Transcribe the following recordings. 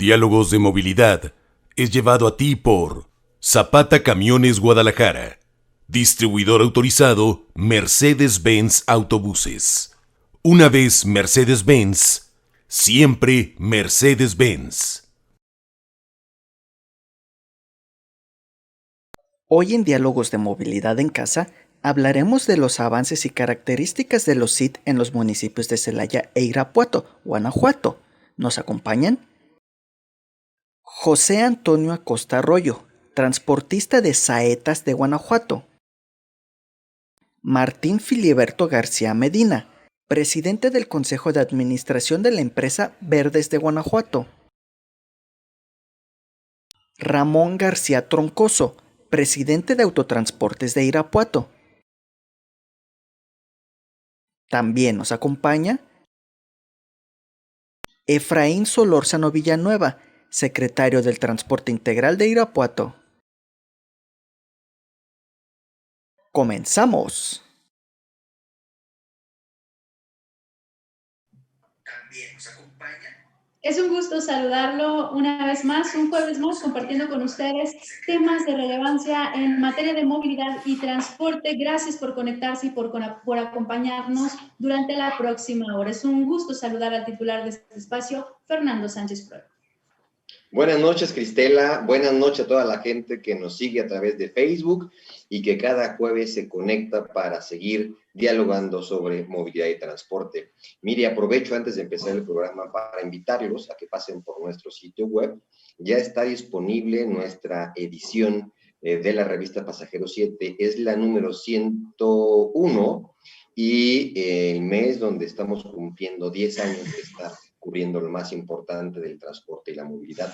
Diálogos de Movilidad es llevado a ti por Zapata Camiones Guadalajara, distribuidor autorizado Mercedes-Benz Autobuses. Una vez Mercedes-Benz, siempre Mercedes-Benz. Hoy en Diálogos de Movilidad en Casa hablaremos de los avances y características de los SIT en los municipios de Celaya e Irapuato, Guanajuato. ¿Nos acompañan? José Antonio Acosta Arroyo, transportista de Saetas de Guanajuato. Martín Filiberto García Medina, presidente del Consejo de Administración de la empresa Verdes de Guanajuato. Ramón García Troncoso, presidente de Autotransportes de Irapuato. También nos acompaña Efraín Solórzano Villanueva, secretario del Transporte Integral de Irapuato. ¡Comenzamos! También nos acompaña. Es un gusto saludarlo una vez más, un jueves más, compartiendo con ustedes temas de relevancia en materia de movilidad y transporte. Gracias por conectarse y por acompañarnos durante la próxima hora. Es un gusto saludar al titular de este espacio, Fernando Sánchez Pro. Buenas noches, Cristela. Buenas noches a toda la gente que nos sigue a través de Facebook y que cada jueves se conecta para seguir dialogando sobre movilidad y transporte. Mire, aprovecho antes de empezar el programa para invitarlos a que pasen por nuestro sitio web. Ya está disponible nuestra edición de la revista Pasajero 7. Es la número 101 y el mes donde estamos cumpliendo 10 años de estar cubriendo lo más importante del transporte y la movilidad.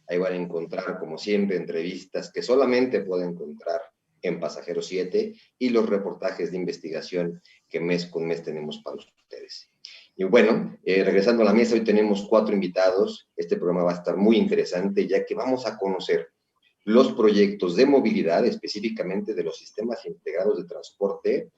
Ahí van a encontrar, como siempre, entrevistas que solamente pueden encontrar en Pasajero 7 y los reportajes de investigación que mes con mes tenemos para ustedes. Y bueno, regresando a la mesa, hoy tenemos 4 invitados. Este programa va a estar muy interesante, ya que vamos a conocer los proyectos de movilidad, específicamente de los sistemas integrados de transporte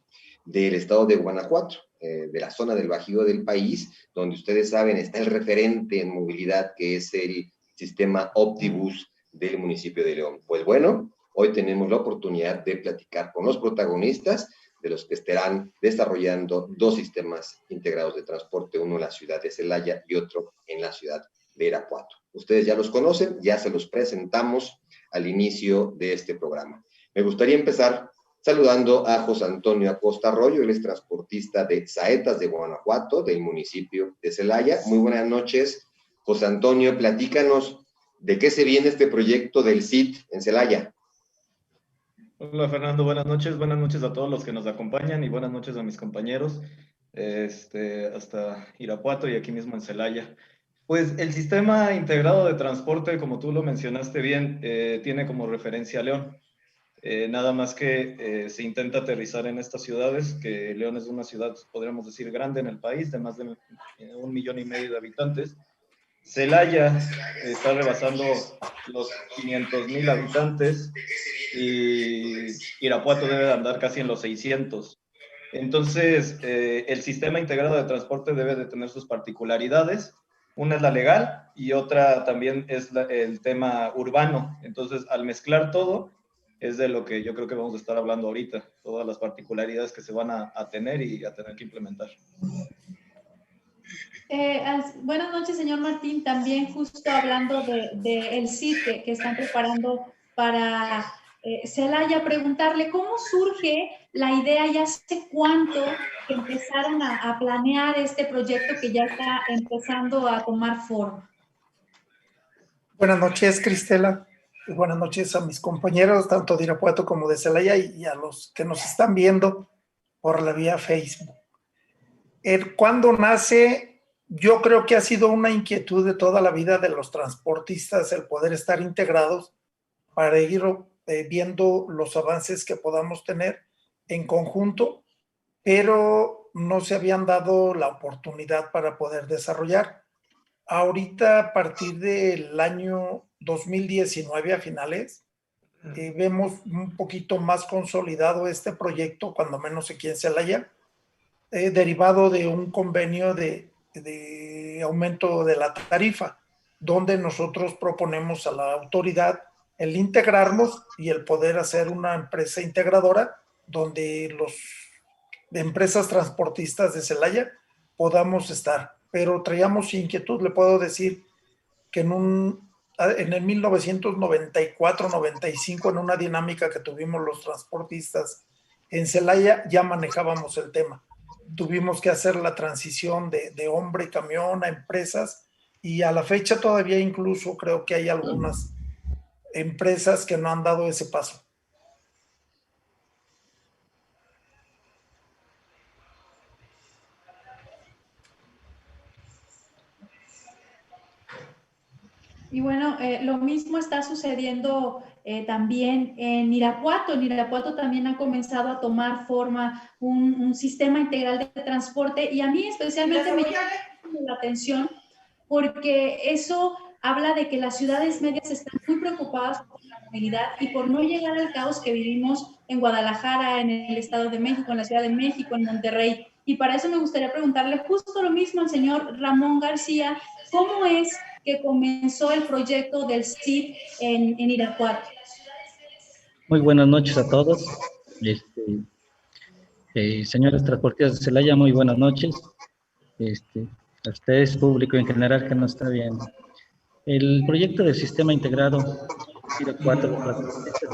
del estado de Guanajuato, de la zona del Bajío del país, donde ustedes saben está el referente en movilidad, que es el sistema Optibus del municipio de León. Pues bueno, hoy tenemos la oportunidad de platicar con los protagonistas de los que estarán desarrollando 2 sistemas integrados de transporte, uno en la ciudad de Celaya y otro en la ciudad de Irapuato. Ustedes ya los conocen, ya se los presentamos al inicio de este programa. Me gustaría empezar saludando a José Antonio Acosta Arroyo, él es transportista de Saetas de Guanajuato, del municipio de Celaya. Muy buenas noches, José Antonio, platícanos de qué se viene este proyecto del SIT en Celaya. Hola Fernando, buenas noches a todos los que nos acompañan y buenas noches a mis compañeros hasta Irapuato y aquí mismo en Celaya. Pues el sistema integrado de transporte, como tú lo mencionaste bien, tiene como referencia a León. Nada más que se intenta aterrizar en estas ciudades, que León es una ciudad, podríamos decir, grande en el país, de más de 1,5 millones de habitantes. Celaya está rebasando los 500,000 habitantes y Irapuato debe de andar casi en los 600. Entonces, el sistema integrado de transporte debe de tener sus particularidades. Una es la legal y otra también es el tema urbano. Entonces, al mezclar todo, es de lo que yo creo que vamos a estar hablando ahorita, todas las particularidades que se van a tener y a tener que implementar. Buenas noches, señor Martín. También justo hablando del SIT que están preparando para Celaya, preguntarle cómo surge la idea y hace cuánto que empezaron a planear este proyecto que ya está empezando a tomar forma. Buenas noches, Cristela. Buenas noches a mis compañeros, tanto de Irapuato como de Celaya, y a los que nos están viendo por la vía Facebook. ¿Cuándo nace? Yo creo que ha sido una inquietud de toda la vida de los transportistas el poder estar integrados para ir viendo los avances que podamos tener en conjunto, pero no se habían dado la oportunidad para poder desarrollar. Ahorita, a partir del año 2019 a finales, vemos un poquito más consolidado este proyecto, cuando menos aquí en Celaya, derivado de un convenio de aumento de la tarifa. donde nosotros proponemos a la autoridad el integrarnos y el poder hacer una empresa integradora donde los empresas transportistas de Celaya podamos estar. Pero traíamos inquietud, le puedo decir que en el 1994-95, en una dinámica que tuvimos los transportistas en Celaya, ya manejábamos el tema. Tuvimos que hacer la transición de hombre y camión a empresas, y a la fecha todavía incluso creo que hay algunas empresas que no han dado ese paso. Y bueno, lo mismo está sucediendo también en Irapuato. En Irapuato también ha comenzado a tomar forma un sistema integral de transporte, y a mí especialmente me llama la atención porque eso habla de que las ciudades medias están muy preocupadas por la movilidad y por no llegar al caos que vivimos en Guadalajara, en el Estado de México, en la Ciudad de México, en Monterrey. Y para eso me gustaría preguntarle justo lo mismo al señor Ramón García, ¿cómo es que comenzó el proyecto del CIT en Irapuato? Muy buenas noches a todos. Señores transportistas de Celaya, muy buenas noches. A ustedes, público en general que nos está viendo. El proyecto del Sistema Integrado Irapuato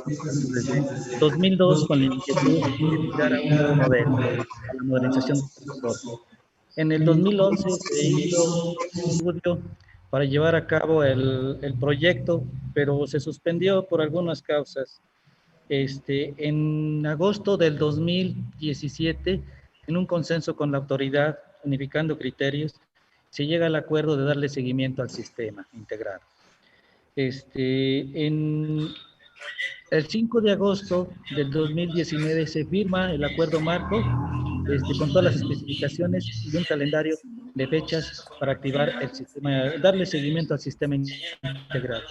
desde 2002 con la inquietud de migrar a un nuevo modelo, a la modernización del transporte. En el 2011 se hizo un estudio para llevar a cabo el proyecto, pero se suspendió por algunas causas. En agosto del 2017, en un consenso con la autoridad, unificando criterios, se llega al acuerdo de darle seguimiento al sistema integrado. En el 5 de agosto del 2019 se firma el acuerdo marco con todas las especificaciones y un calendario de fechas para activar el sistema, darle seguimiento al sistema integrado.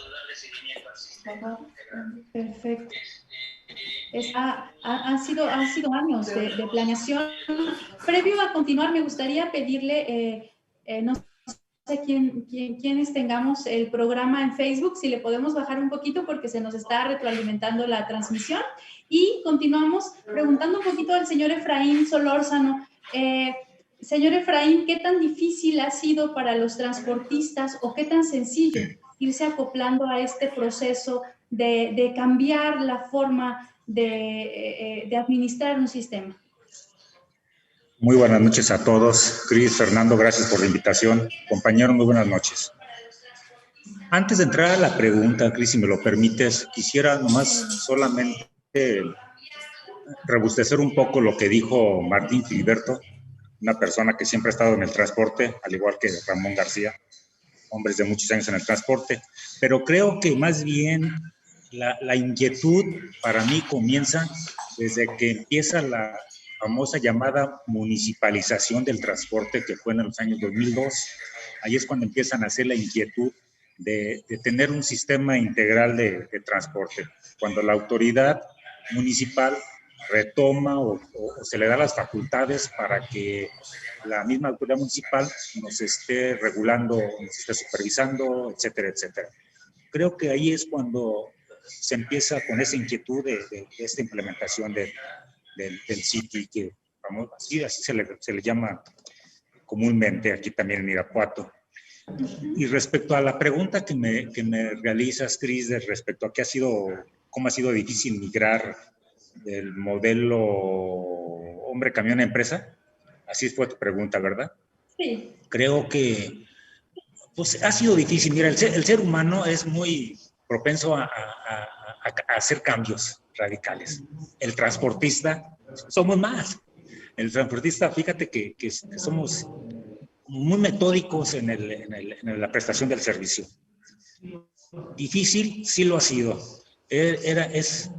Perfecto. Han sido años de planeación. Previo a continuar, me gustaría pedirle, no sé quiénes tengamos el programa en Facebook, si le podemos bajar un poquito porque se nos está retroalimentando la transmisión. Y continuamos preguntando un poquito al señor Efraín Solórzano. Señor Efraín, ¿qué tan difícil ha sido para los transportistas o qué tan sencillo irse acoplando a este proceso de cambiar la forma de administrar un sistema? Muy buenas noches a todos. Cris, Fernando, gracias por la invitación. Compañeros, muy buenas noches. Antes de entrar a la pregunta, Cris, si me lo permites, quisiera nomás solamente robustecer un poco lo que dijo Martín Filiberto, una persona que siempre ha estado en el transporte, al igual que Ramón García, hombres de muchos años en el transporte, pero creo que más bien la inquietud para mí comienza desde que empieza la famosa llamada municipalización del transporte, que fue en los años 2002. Ahí es cuando empiezan a hacer la inquietud de tener un sistema integral de transporte. Cuando la autoridad municipal retoma o se le da las facultades para que la misma autoridad municipal nos esté regulando, nos esté supervisando, etcétera, etcétera. Creo que ahí es cuando se empieza con esa inquietud de esta implementación del CIT, que así se le llama comúnmente aquí también en Irapuato. Y respecto a la pregunta que me realizas, Cris, respecto a cómo ha sido difícil migrar del modelo hombre-camión a empresa, así fue tu pregunta, ¿verdad? Sí. Creo que pues, ha sido difícil. Mira, el ser humano es muy propenso a hacer cambios radicales. El transportista, somos más. El transportista, fíjate que somos muy metódicos en la prestación del servicio. Difícil, sí lo ha sido. Es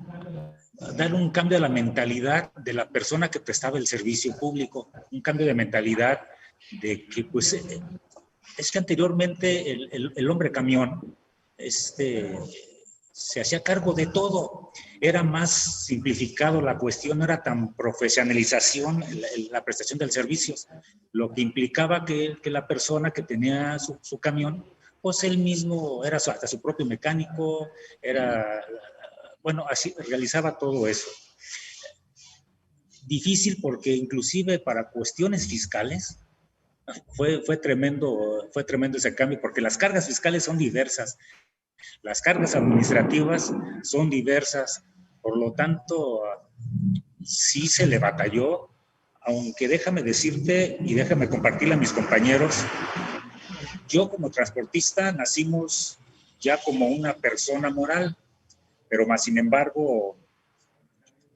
dar un cambio a la mentalidad de la persona que prestaba el servicio público, un cambio de mentalidad de que, pues, es que anteriormente el hombre camión, se hacía cargo de todo, era más simplificado la cuestión, no era tan profesionalización la prestación del servicio, lo que implicaba que la persona que tenía su camión, pues él mismo era hasta su propio mecánico, bueno, así realizaba todo eso. Difícil porque inclusive para cuestiones fiscales fue tremendo ese cambio, porque las cargas fiscales son diversas, las cargas administrativas son diversas, por lo tanto, sí se le batalló, aunque déjame decirte y déjame compartirle a mis compañeros, yo como transportista nacimos ya como una persona moral, pero más sin embargo,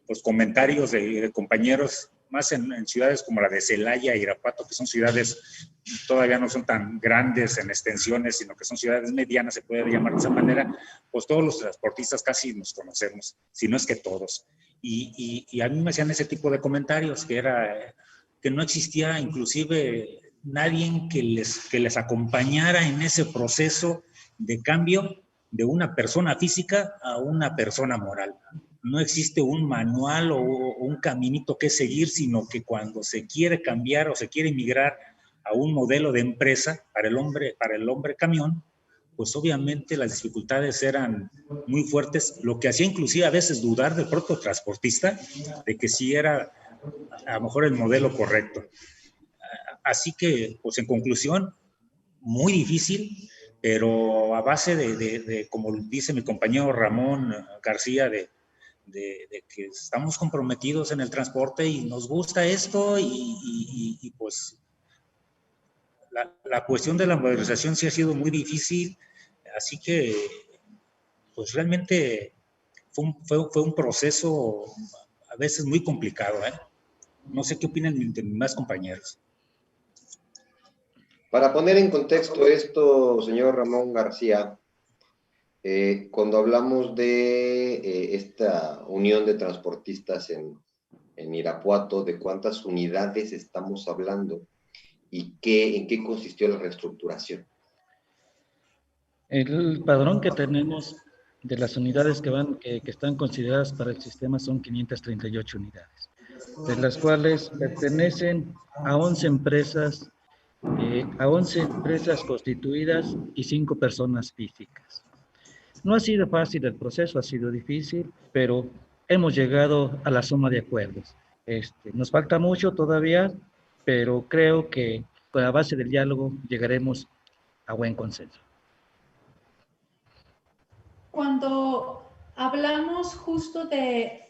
los comentarios de compañeros, más en ciudades como la de Celaya, Irapuato, que son ciudades todavía no son tan grandes en extensiones, sino que son ciudades medianas, se puede llamar de esa manera, pues todos los transportistas casi nos conocemos, si no es que todos. Y a mí me hacían ese tipo de comentarios, que no existía inclusive nadie que les acompañara en ese proceso de cambio de una persona física a una persona moral. No existe un manual o un caminito que seguir, sino que cuando se quiere cambiar o se quiere migrar a un modelo de empresa para el hombre camión, pues obviamente las dificultades eran muy fuertes, lo que hacía inclusive a veces dudar del propio transportista de que sí era a lo mejor el modelo correcto. Así que, pues en conclusión, muy difícil, pero a base de como dice mi compañero Ramón García, de que estamos comprometidos en el transporte y nos gusta esto y pues la cuestión de la modernización sí ha sido muy difícil, así que pues realmente fue un proceso a veces muy complicado, ¿eh? No sé qué opinan mis demás compañeros. Para poner en contexto esto, señor Ramón García, cuando hablamos de esta unión de transportistas en Irapuato, ¿de cuántas unidades estamos hablando y en qué consistió la reestructuración? El padrón que tenemos de las unidades que están consideradas para el sistema son 538 unidades, de las cuales pertenecen a 11 empresas constituidas y 5 personas físicas. No ha sido fácil el proceso, ha sido difícil, pero hemos llegado a la suma de acuerdos. Nos falta mucho todavía, pero creo que con la base del diálogo llegaremos a buen consenso. Cuando hablamos justo de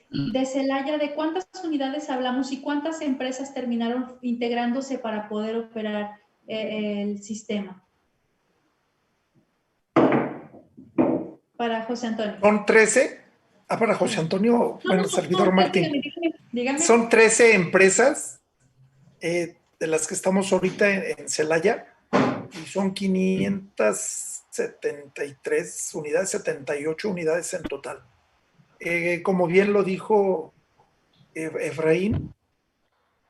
Celaya, ¿de cuántas unidades hablamos y cuántas empresas terminaron integrándose para poder operar el sistema? Para José Antonio. Son 13. Para José Antonio, bueno, servidor Martín. Dígame. Son 13 empresas de las que estamos ahorita en Celaya y son 573 unidades, 78 unidades en total. Como bien lo dijo Efraín,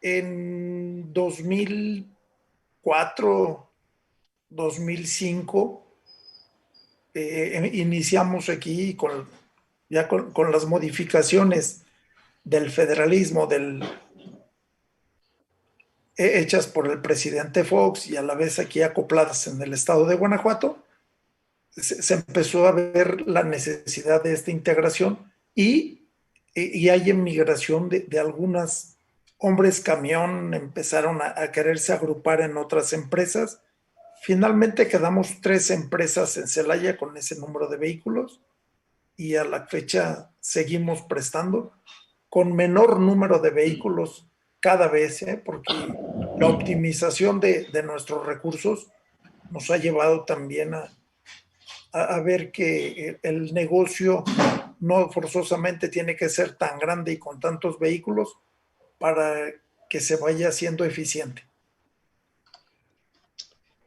en 2004, 2005, iniciamos aquí con las modificaciones del federalismo hechas por el presidente Fox y a la vez aquí acopladas en el estado de Guanajuato, se empezó a ver la necesidad de esta integración y hay emigración de algunas hombres camión, empezaron a quererse agrupar en otras empresas. Finalmente quedamos 3 empresas en Celaya con ese número de vehículos y a la fecha seguimos prestando con menor número de vehículos cada vez, porque la optimización de nuestros recursos nos ha llevado también a ver que el negocio no forzosamente tiene que ser tan grande y con tantos vehículos para que se vaya haciendo eficiente.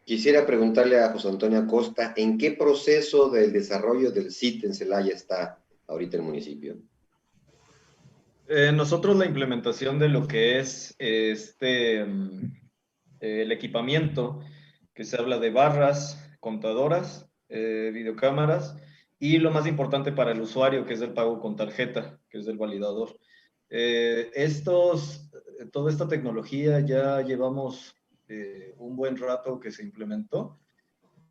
Quisiera preguntarle a José Antonio Acosta, ¿en qué proceso del desarrollo del SIT en Celaya está ahorita el municipio? Nosotros la implementación de lo que es el equipamiento, que se habla de barras, contadoras, videocámaras, y lo más importante para el usuario, que es el pago con tarjeta, que es el validador. Toda esta tecnología ya llevamos un buen rato que se implementó.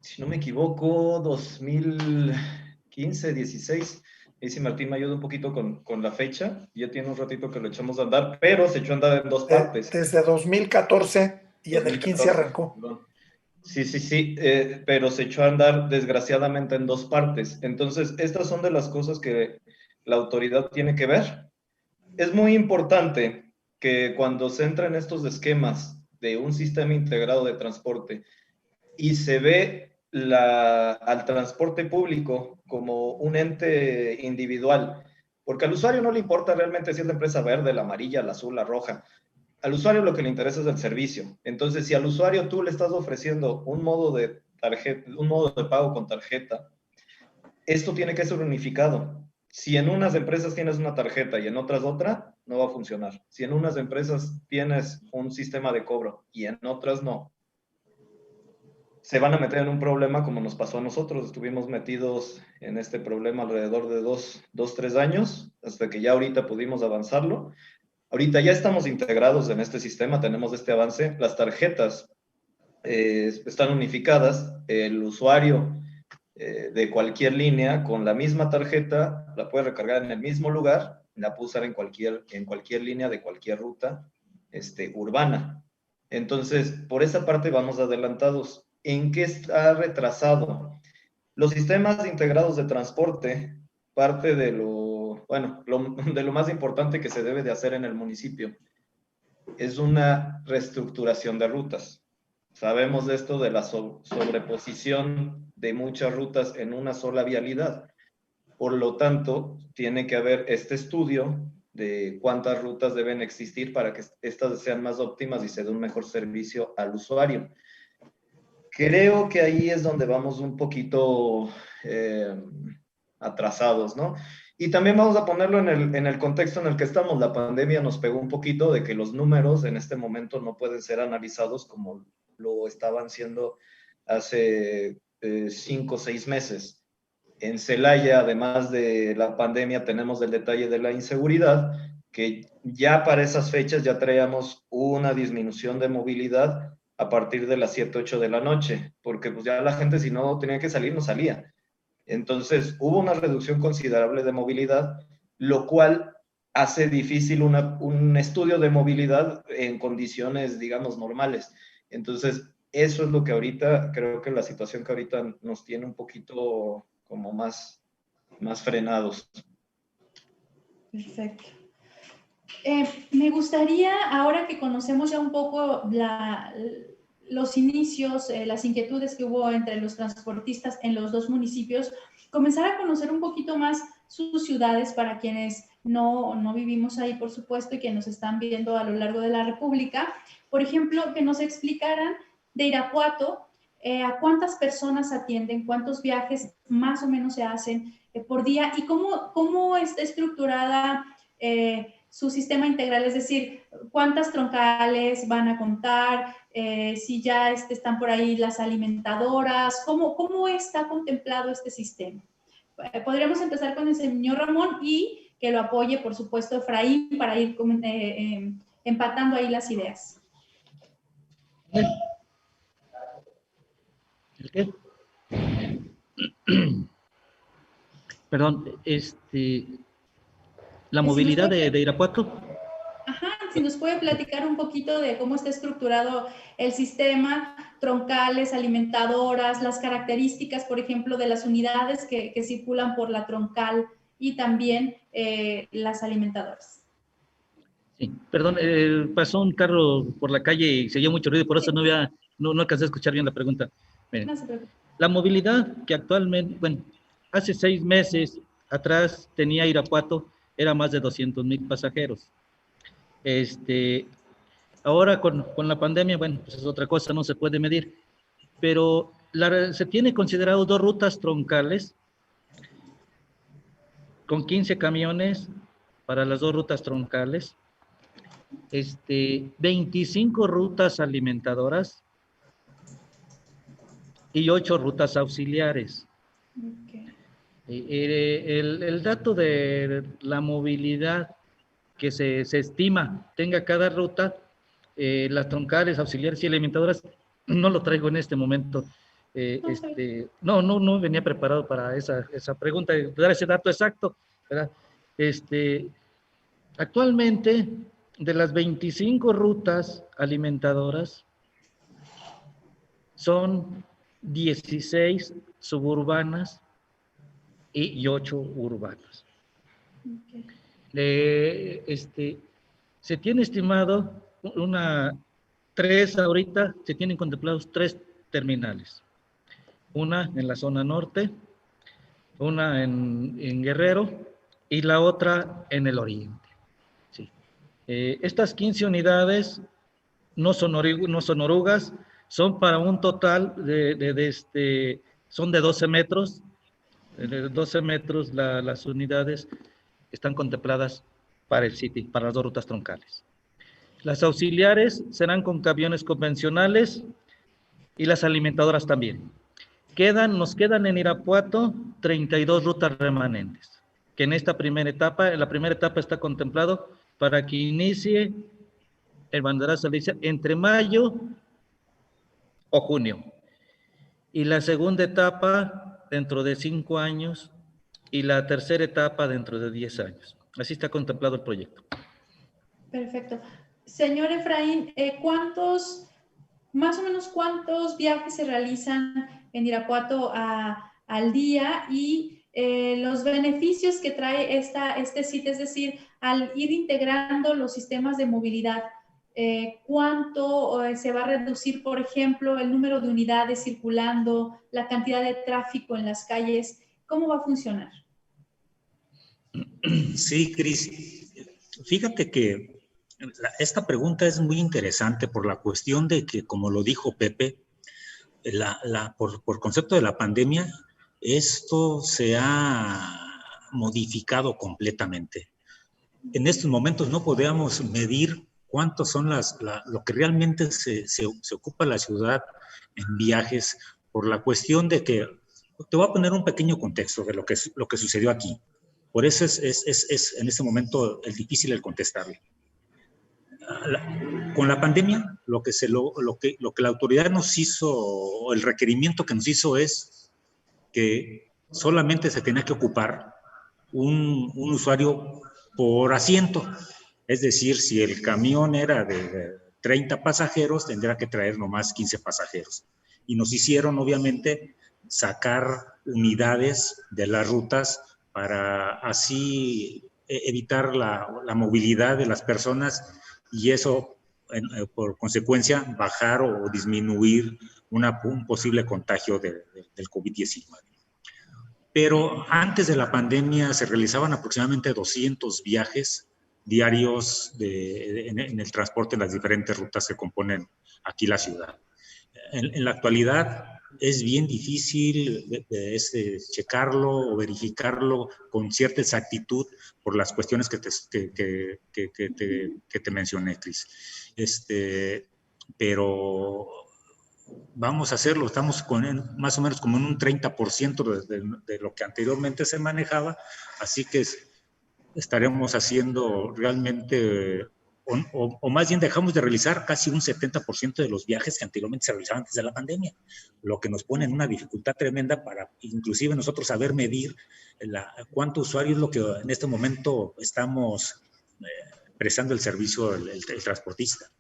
si no me equivoco, 2015, 16. Y si Martín me ayuda un poquito con la fecha, ya tiene un ratito que lo echamos a andar, pero se echó a andar en dos partes. Desde 2014 y en el 15 arrancó. Perdón. Sí, pero se echó a andar desgraciadamente en dos partes. Entonces, estas son de las cosas que la autoridad tiene que ver. Es muy importante que cuando se entra en estos esquemas de un sistema integrado de transporte y se ve al transporte público como un ente individual, porque al usuario no le importa realmente si es la empresa verde, la amarilla, la azul, la roja. Al usuario lo que le interesa es el servicio. Entonces, si al usuario tú le estás ofreciendo un modo de pago con tarjeta, esto tiene que ser unificado. Si en unas empresas tienes una tarjeta y en otras otra, no va a funcionar. Si en unas empresas tienes un sistema de cobro y en otras no, se van a meter en un problema como nos pasó a nosotros. Estuvimos metidos en este problema alrededor de 3 años, hasta que ya ahorita pudimos avanzarlo. Ahorita ya estamos integrados en este sistema, tenemos este avance. Las tarjetas están unificadas. El usuario de cualquier línea con la misma tarjeta la puede recargar en el mismo lugar, la puede usar en cualquier línea de cualquier ruta urbana. Entonces, por esa parte vamos adelantados. ¿En qué está retrasado? Los sistemas integrados de transporte, parte de de lo más importante que se debe de hacer en el municipio, es una reestructuración de rutas. Sabemos de esto de la sobreposición de muchas rutas en una sola vialidad. Por lo tanto, tiene que haber este estudio de cuántas rutas deben existir para que estas sean más óptimas y se dé un mejor servicio al usuario. Creo que ahí es donde vamos un poquito atrasados, ¿no? Y también vamos a ponerlo en el contexto en el que estamos. La pandemia nos pegó un poquito de que los números en este momento no pueden ser analizados como lo estaban siendo hace 5 o 6 meses. En Celaya, además de la pandemia, tenemos el detalle de la inseguridad, que ya para esas fechas ya traíamos una disminución de movilidad a partir de las 7, 8 de la noche, porque pues ya la gente si no tenía que salir, no salía. Entonces hubo una reducción considerable de movilidad, lo cual hace difícil un estudio de movilidad en condiciones, digamos, normales. Entonces, eso es lo que ahorita, creo que la situación que ahorita nos tiene un poquito como más frenados. Perfecto. Me gustaría, ahora que conocemos ya un poco los inicios, las inquietudes que hubo entre los transportistas en los dos municipios, comenzar a conocer un poquito más sus ciudades para quienes no vivimos ahí, por supuesto, y que nos están viendo a lo largo de la República. Por ejemplo, que nos explicaran de Irapuato, a cuántas personas atienden, cuántos viajes más o menos se hacen por día y cómo está estructurada su sistema integral, es decir, cuántas troncales van a contar, si ya están por ahí las alimentadoras, cómo está contemplado este sistema. Podríamos empezar con el señor Ramón y que lo apoye, por supuesto, Efraín, para ir empatando ahí las ideas. ¿El qué? Perdón, la movilidad de Irapuato. Ajá, si nos puede platicar un poquito de cómo está estructurado el sistema, troncales, alimentadoras, las características, por ejemplo, de las unidades que circulan por la troncal y también las alimentadoras. Sí, perdón, pasó un carro por la calle y se oyó mucho ruido, por eso no alcancé a escuchar bien la pregunta. Miren, no se preocupe. La movilidad que actualmente, bueno, hace 6 meses atrás tenía Irapuato, era más de 200,000 pasajeros. Ahora con la pandemia, bueno, pues es otra cosa, no se puede medir, pero se tiene considerado 2 rutas troncales con 15 camiones para las 2 rutas troncales, 25 rutas alimentadoras y 8 rutas auxiliares. Okay. El dato de la movilidad que se estima tenga cada ruta, las troncales, auxiliares y alimentadoras, no lo traigo en este momento, No venía preparado para esa pregunta, dar ese dato exacto, ¿verdad? Actualmente, de las 25 rutas alimentadoras, son 16 suburbanas y 8 urbanas. Okay. Se tiene estimado ahorita se tienen contemplados 3 terminales. Una en la zona norte, una en Guerrero y la otra en el oriente. Sí. Estas 15 unidades no son orugas, son para un total son de 12 metros. De 12 metros las unidades están contempladas para el City, para las 2 rutas troncales. Las auxiliares serán con camiones convencionales y las alimentadoras también. Nos quedan en Irapuato 32 rutas remanentes, que en la primera etapa está contemplado para que inicie el banderazo entre mayo o junio. Y la segunda etapa dentro de 5 años y la tercera etapa dentro de 10 años. Así está contemplado el proyecto. Perfecto. Señor Efraín, más o menos cuántos viajes se realizan en Irapuato al día y los beneficios que trae este sitio, es decir, al ir integrando los sistemas de movilidad, cuánto se va a reducir, por ejemplo, el número de unidades circulando, la cantidad de tráfico en las calles, ¿cómo va a funcionar? Sí, Cris, fíjate que esta pregunta es muy interesante por la cuestión de que, como lo dijo Pepe, por concepto de la pandemia, esto se ha modificado completamente. En estos momentos no podemos medir cuántos son lo que realmente se ocupa la ciudad en viajes, por la cuestión de que, te voy a poner un pequeño contexto de lo que sucedió aquí. Por eso es en este momento difícil el contestarle. Con la pandemia, lo que la autoridad nos hizo, el requerimiento que nos hizo es que solamente se tenía que ocupar un usuario por asiento. Es decir, si el camión era de 30 pasajeros, tendría que traer nomás 15 pasajeros. Y nos hicieron, obviamente, sacar unidades de las rutas para así evitar la movilidad de las personas y eso, por consecuencia, bajar o disminuir un posible contagio del COVID-19. Pero antes de la pandemia se realizaban aproximadamente 200 viajes diarios en el transporte en las diferentes rutas que componen aquí la ciudad. En la actualidad es bien difícil checarlo o verificarlo con cierta exactitud por las cuestiones que te mencioné, Cris. Pero vamos a hacerlo, estamos más o menos como en un 30% de lo que anteriormente se manejaba, así que estaremos haciendo realmente, o más bien dejamos de realizar casi un 70% de los viajes que anteriormente se realizaban antes de la pandemia, lo que nos pone en una dificultad tremenda para inclusive nosotros saber medir cuánto usuario es lo que en este momento estamos prestando el servicio el transportista.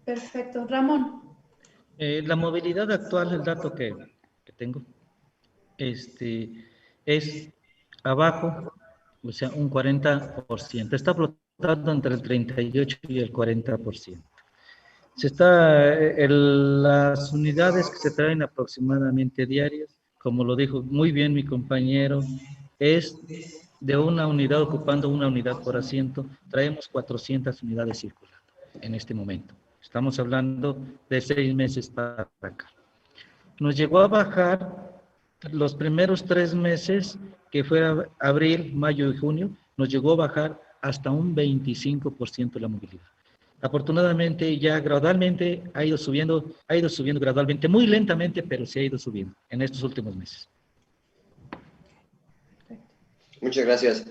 Perfecto. Ramón. La movilidad actual, el dato que tengo, es abajo, o sea, un 40%. Está flotando entre el 38 y el 40%. Las unidades que se traen aproximadamente diarias, como lo dijo muy bien mi compañero, es de una unidad ocupando una unidad por asiento. Traemos 400 unidades circulando en este momento. Estamos hablando de 6 meses para acá. Nos llegó a bajar los primeros 3 meses, que fue abril, mayo y junio, nos llegó a bajar hasta un 25% la movilidad. Afortunadamente ya gradualmente ha ido subiendo gradualmente, muy lentamente, pero sí ha ido subiendo en estos últimos meses. Muchas gracias.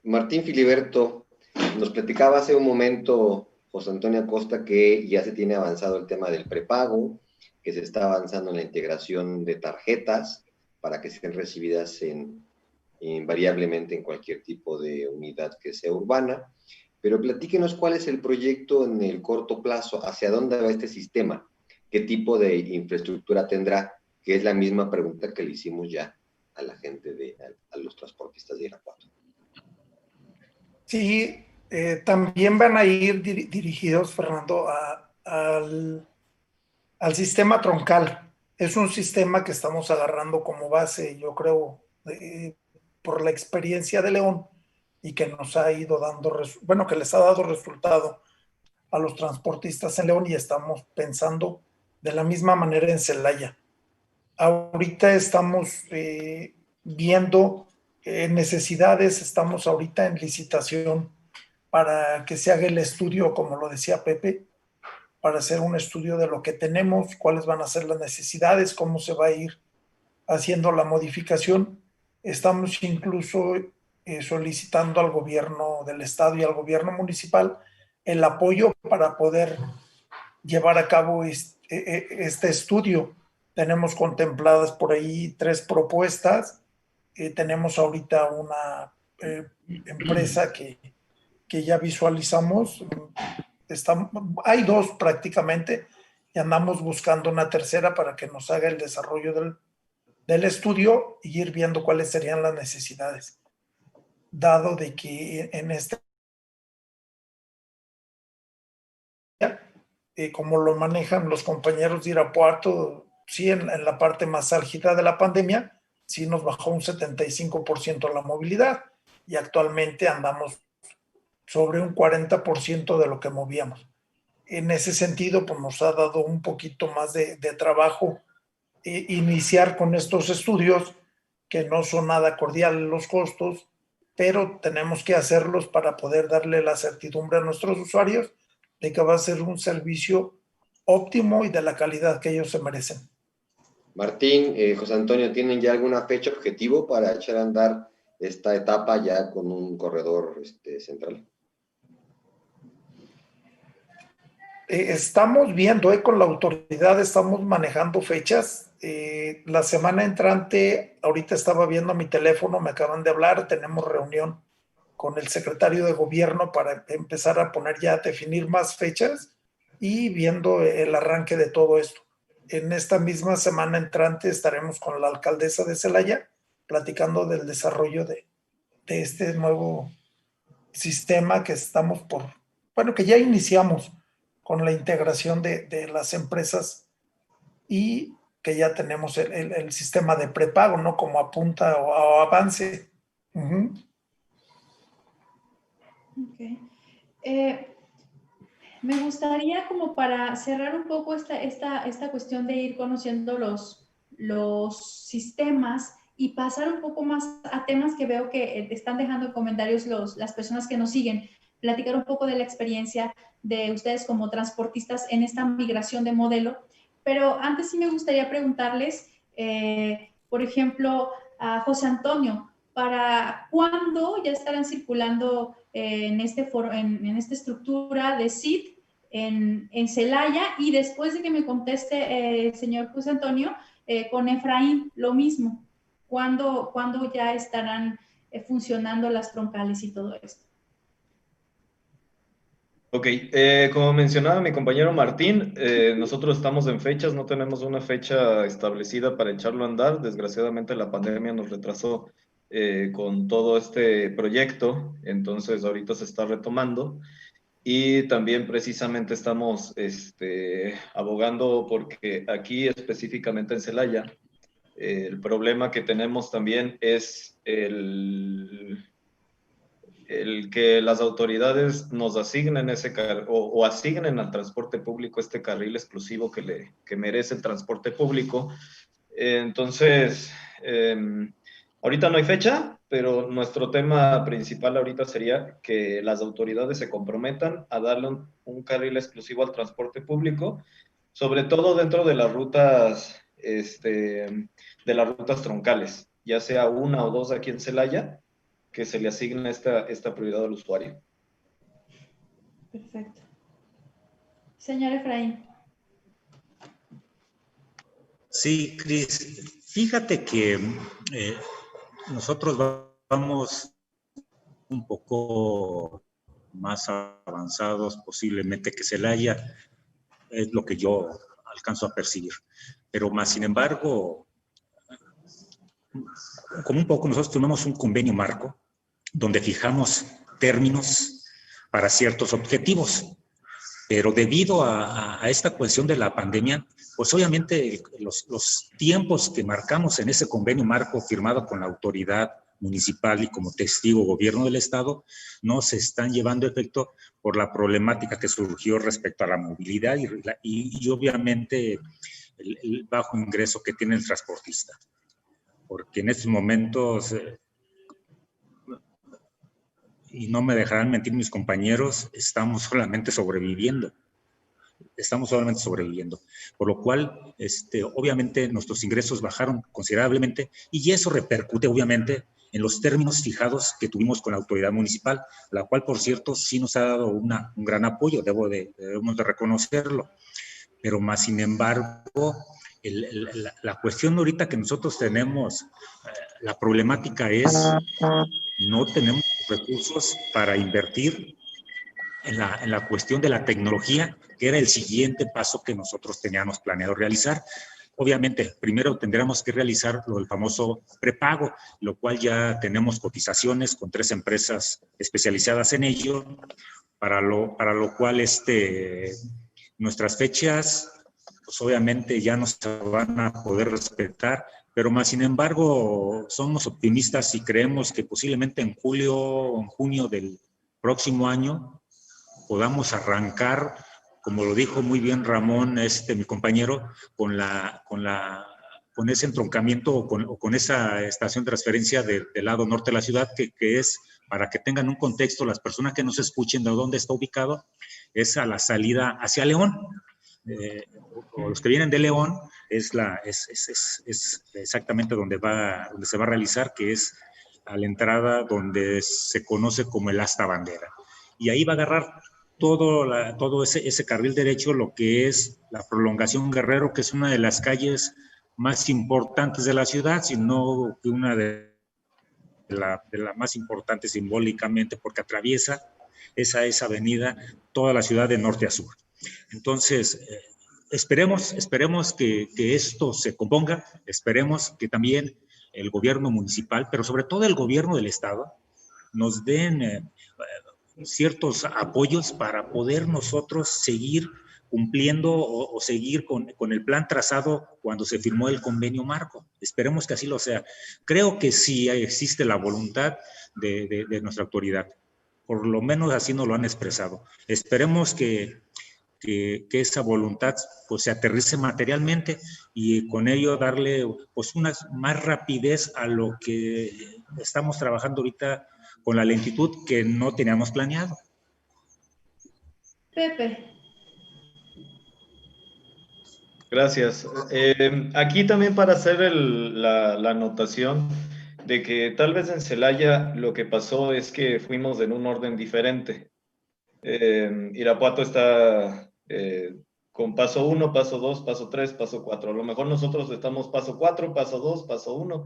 Martín Filiberto, nos platicaba hace un momento José Antonio Acosta que ya se tiene avanzado el tema del prepago, que se está avanzando en la integración de tarjetas para que sean recibidas invariablemente en cualquier tipo de unidad que sea urbana. Pero platíquenos cuál es el proyecto en el corto plazo, hacia dónde va este sistema, qué tipo de infraestructura tendrá, que es la misma pregunta que le hicimos ya a la gente, a los transportistas de Irapuato. Sí, también van a ir dirigidos, Fernando, al sistema troncal. Es un sistema que estamos agarrando como base, yo creo, por la experiencia de León y que nos ha ido dando, bueno, que les ha dado resultado a los transportistas en León, y estamos pensando de la misma manera en Celaya. Ahorita estamos viendo necesidades, estamos ahorita en licitación para que se haga el estudio, como lo decía Pepe, para hacer un estudio de lo que tenemos, cuáles van a ser las necesidades, cómo se va a ir haciendo la modificación. Estamos incluso solicitando al gobierno del estado y al gobierno municipal el apoyo para poder llevar a cabo este estudio. Tenemos contempladas por ahí 3 propuestas. Tenemos ahorita una empresa que ya visualizamos. Hay 2 prácticamente, y andamos buscando una tercera para que nos haga el desarrollo del estudio y ir viendo cuáles serían las necesidades. Dado de que en este, como lo manejan los compañeros de Irapuato, sí, en la parte más álgida de la pandemia, sí nos bajó un 75% la movilidad, y actualmente andamos sobre un 40% de lo que movíamos. En ese sentido, pues nos ha dado un poquito más de trabajo iniciar con estos estudios, que no son nada cordiales los costos, pero tenemos que hacerlos para poder darle la certidumbre a nuestros usuarios de que va a ser un servicio óptimo y de la calidad que ellos se merecen. Martín, José Antonio, ¿tienen ya alguna fecha objetivo para echar a andar esta etapa ya con un corredor central? Estamos viendo, con la autoridad estamos manejando fechas. La semana entrante, ahorita estaba viendo mi teléfono, me acaban de hablar, tenemos reunión con el secretario de gobierno para empezar a poner ya, a definir más fechas y viendo el arranque de todo esto. En esta misma semana entrante estaremos con la alcaldesa de Celaya platicando del desarrollo de este nuevo sistema que estamos que ya iniciamos con la integración de las empresas, y que ya tenemos el sistema de prepago, ¿no? Como apunta o avance. Uh-huh. Okay. Me gustaría, como para cerrar un poco esta cuestión de ir conociendo los sistemas y pasar un poco más a temas que veo que están dejando en comentarios las personas que nos siguen, platicar un poco de la experiencia de ustedes como transportistas en esta migración de modelo. Pero antes sí me gustaría preguntarles, por ejemplo, a José Antonio, ¿para cuándo ya estarán circulando en esta estructura de CIT en Celaya? Y después de que me conteste el señor José Antonio, con Efraín, lo mismo. ¿Cuándo ya estarán funcionando las troncales y todo esto? Ok, como mencionaba mi compañero Martín, nosotros estamos en fechas, no tenemos una fecha establecida para echarlo a andar. Desgraciadamente la pandemia nos retrasó con todo este proyecto, entonces ahorita se está retomando. Y también precisamente estamos abogando porque aquí específicamente en Celaya, el problema que tenemos también es el que las autoridades nos asignen o asignen al transporte público este carril exclusivo que merece el transporte público. Entonces, ahorita no hay fecha, pero nuestro tema principal ahorita sería que las autoridades se comprometan a darle un carril exclusivo al transporte público, sobre todo dentro de las rutas, troncales, ya sea 1 o 2 aquí en Celaya, que se le asigne esta prioridad al usuario. Perfecto. Señor Efraín. Sí, Cris, fíjate que nosotros vamos un poco más avanzados posiblemente que Celaya, es lo que yo alcanzo a percibir. Pero más sin embargo, como un poco nosotros tenemos un convenio marco donde fijamos términos para ciertos objetivos, pero debido a esta cuestión de la pandemia, pues obviamente los tiempos que marcamos en ese convenio marco firmado con la autoridad municipal y como testigo gobierno del estado no se están llevando a efecto por la problemática que surgió respecto a la movilidad y obviamente el bajo ingreso que tiene el transportista. Porque en estos momentos, y no me dejarán mentir mis compañeros, estamos solamente sobreviviendo. Por lo cual, obviamente, nuestros ingresos bajaron considerablemente y eso repercute, obviamente, en los términos fijados que tuvimos con la autoridad municipal, la cual, por cierto, sí nos ha dado un gran apoyo, debemos de reconocerlo. Pero más sin embargo, la cuestión ahorita que nosotros tenemos, la problemática es no tenemos recursos para invertir en la cuestión de la tecnología, que era el siguiente paso que nosotros teníamos planeado realizar. Obviamente, primero tendríamos que realizar lo del famoso prepago, lo cual ya tenemos cotizaciones con 3 empresas especializadas en ello, para lo cual nuestras fechas, pues obviamente ya no se van a poder respetar, pero más sin embargo somos optimistas y creemos que posiblemente en julio o en junio del próximo año podamos arrancar, como lo dijo muy bien Ramón, mi compañero, con ese entroncamiento o con esa estación de transferencia del lado norte de la ciudad, que es, para que tengan un contexto, las personas que nos escuchen de dónde está ubicado, es a la salida hacia León. O los que vienen de León, es exactamente donde se va a realizar, que es a la entrada donde se conoce como el Asta Bandera. Y ahí va a agarrar todo ese carril derecho, lo que es la prolongación Guerrero, que es una de las calles más importantes de la ciudad, sino que una de la más importante simbólicamente, porque atraviesa esa avenida toda la ciudad de norte a sur. Entonces, esperemos que esto se componga, esperemos que también el gobierno municipal, pero sobre todo el gobierno del estado, nos den ciertos apoyos para poder nosotros seguir cumpliendo o seguir con el plan trazado cuando se firmó el convenio marco. Esperemos que así lo sea. Creo que sí existe la voluntad de nuestra autoridad. Por lo menos así nos lo han expresado. Esperemos que esa voluntad pues se aterrice materialmente y con ello darle pues una más rapidez a lo que estamos trabajando ahorita con la lentitud que no teníamos planeado. Pepe. Gracias. Aquí también para hacer la anotación de que tal vez en Celaya lo que pasó es que fuimos en un orden diferente. Irapuato está con paso 1, paso 2, paso 3, paso 4. A lo mejor nosotros estamos paso 4, paso 2, paso 1.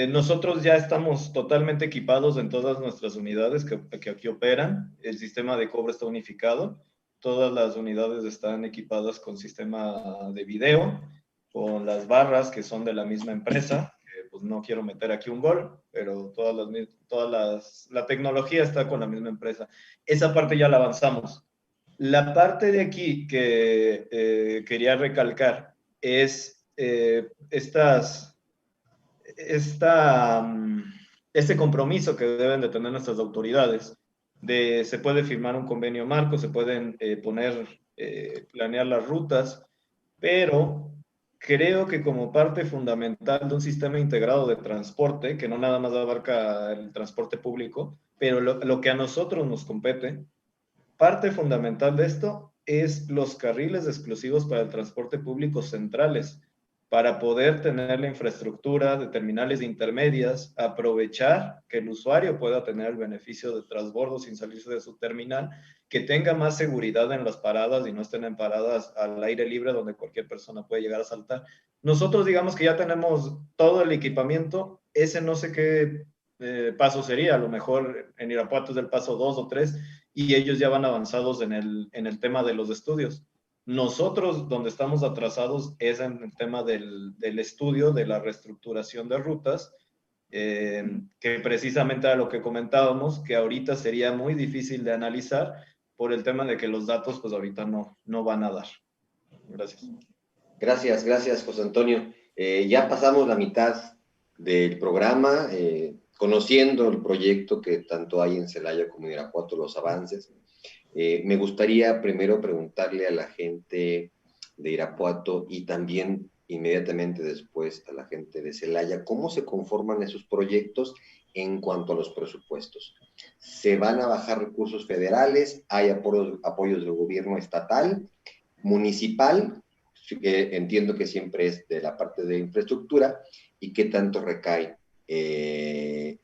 Nosotros ya estamos totalmente equipados en todas nuestras unidades que aquí operan. El sistema de cobro está unificado. Todas las unidades están equipadas con sistema de video, con las barras que son de la misma empresa. Pues no quiero meter aquí un gol, pero la tecnología está con la misma empresa. Esa parte ya la avanzamos. La parte de aquí que quería recalcar es este compromiso que deben de tener nuestras autoridades. Se puede firmar un convenio marco, se pueden planear las rutas, pero creo que como parte fundamental de un sistema integrado de transporte, que no nada más abarca el transporte público, pero lo que a nosotros nos compete, parte fundamental de esto es los carriles exclusivos para el transporte público centrales. para poder tener la infraestructura de terminales intermedias, aprovechar que el usuario pueda tener el beneficio de transbordo sin salirse de su terminal, que tenga más seguridad en las paradas y no estén en paradas al aire libre donde cualquier persona puede llegar a saltar. Nosotros digamos que ya tenemos todo el equipamiento, ese no sé qué paso sería, a lo mejor en Irapuato es del paso 2 o 3 y ellos ya van avanzados en el tema de los estudios. Nosotros, donde estamos atrasados, es en el tema del estudio, de la reestructuración de rutas, que precisamente era lo que comentábamos, que ahorita sería muy difícil de analizar por el tema de que los datos, pues ahorita no van a dar. Gracias. Gracias, José Antonio. Ya pasamos la mitad del programa, conociendo el proyecto que tanto hay en Celaya como en Irapuato, los avances. Me gustaría primero preguntarle a la gente de Irapuato y también inmediatamente después a la gente de Celaya, ¿cómo se conforman esos proyectos en cuanto a los presupuestos? ¿Se van a bajar recursos federales? ¿Hay apoyos del gobierno estatal, municipal, que entiendo que siempre es de la parte de infraestructura, y qué tanto recae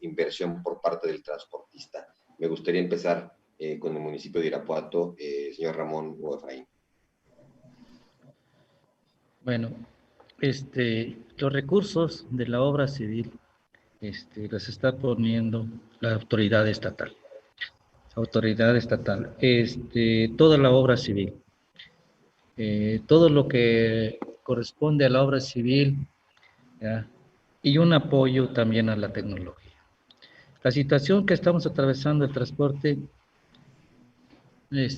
inversión por parte del transportista? Me gustaría empezar con el municipio de Irapuato, señor Ramón o Efraín. Bueno, los recursos de la obra civil los está poniendo la autoridad estatal. Toda la obra civil, todo lo que corresponde a la obra civil, ¿ya? Y un apoyo también a la tecnología. La situación que estamos atravesando, el transporte, la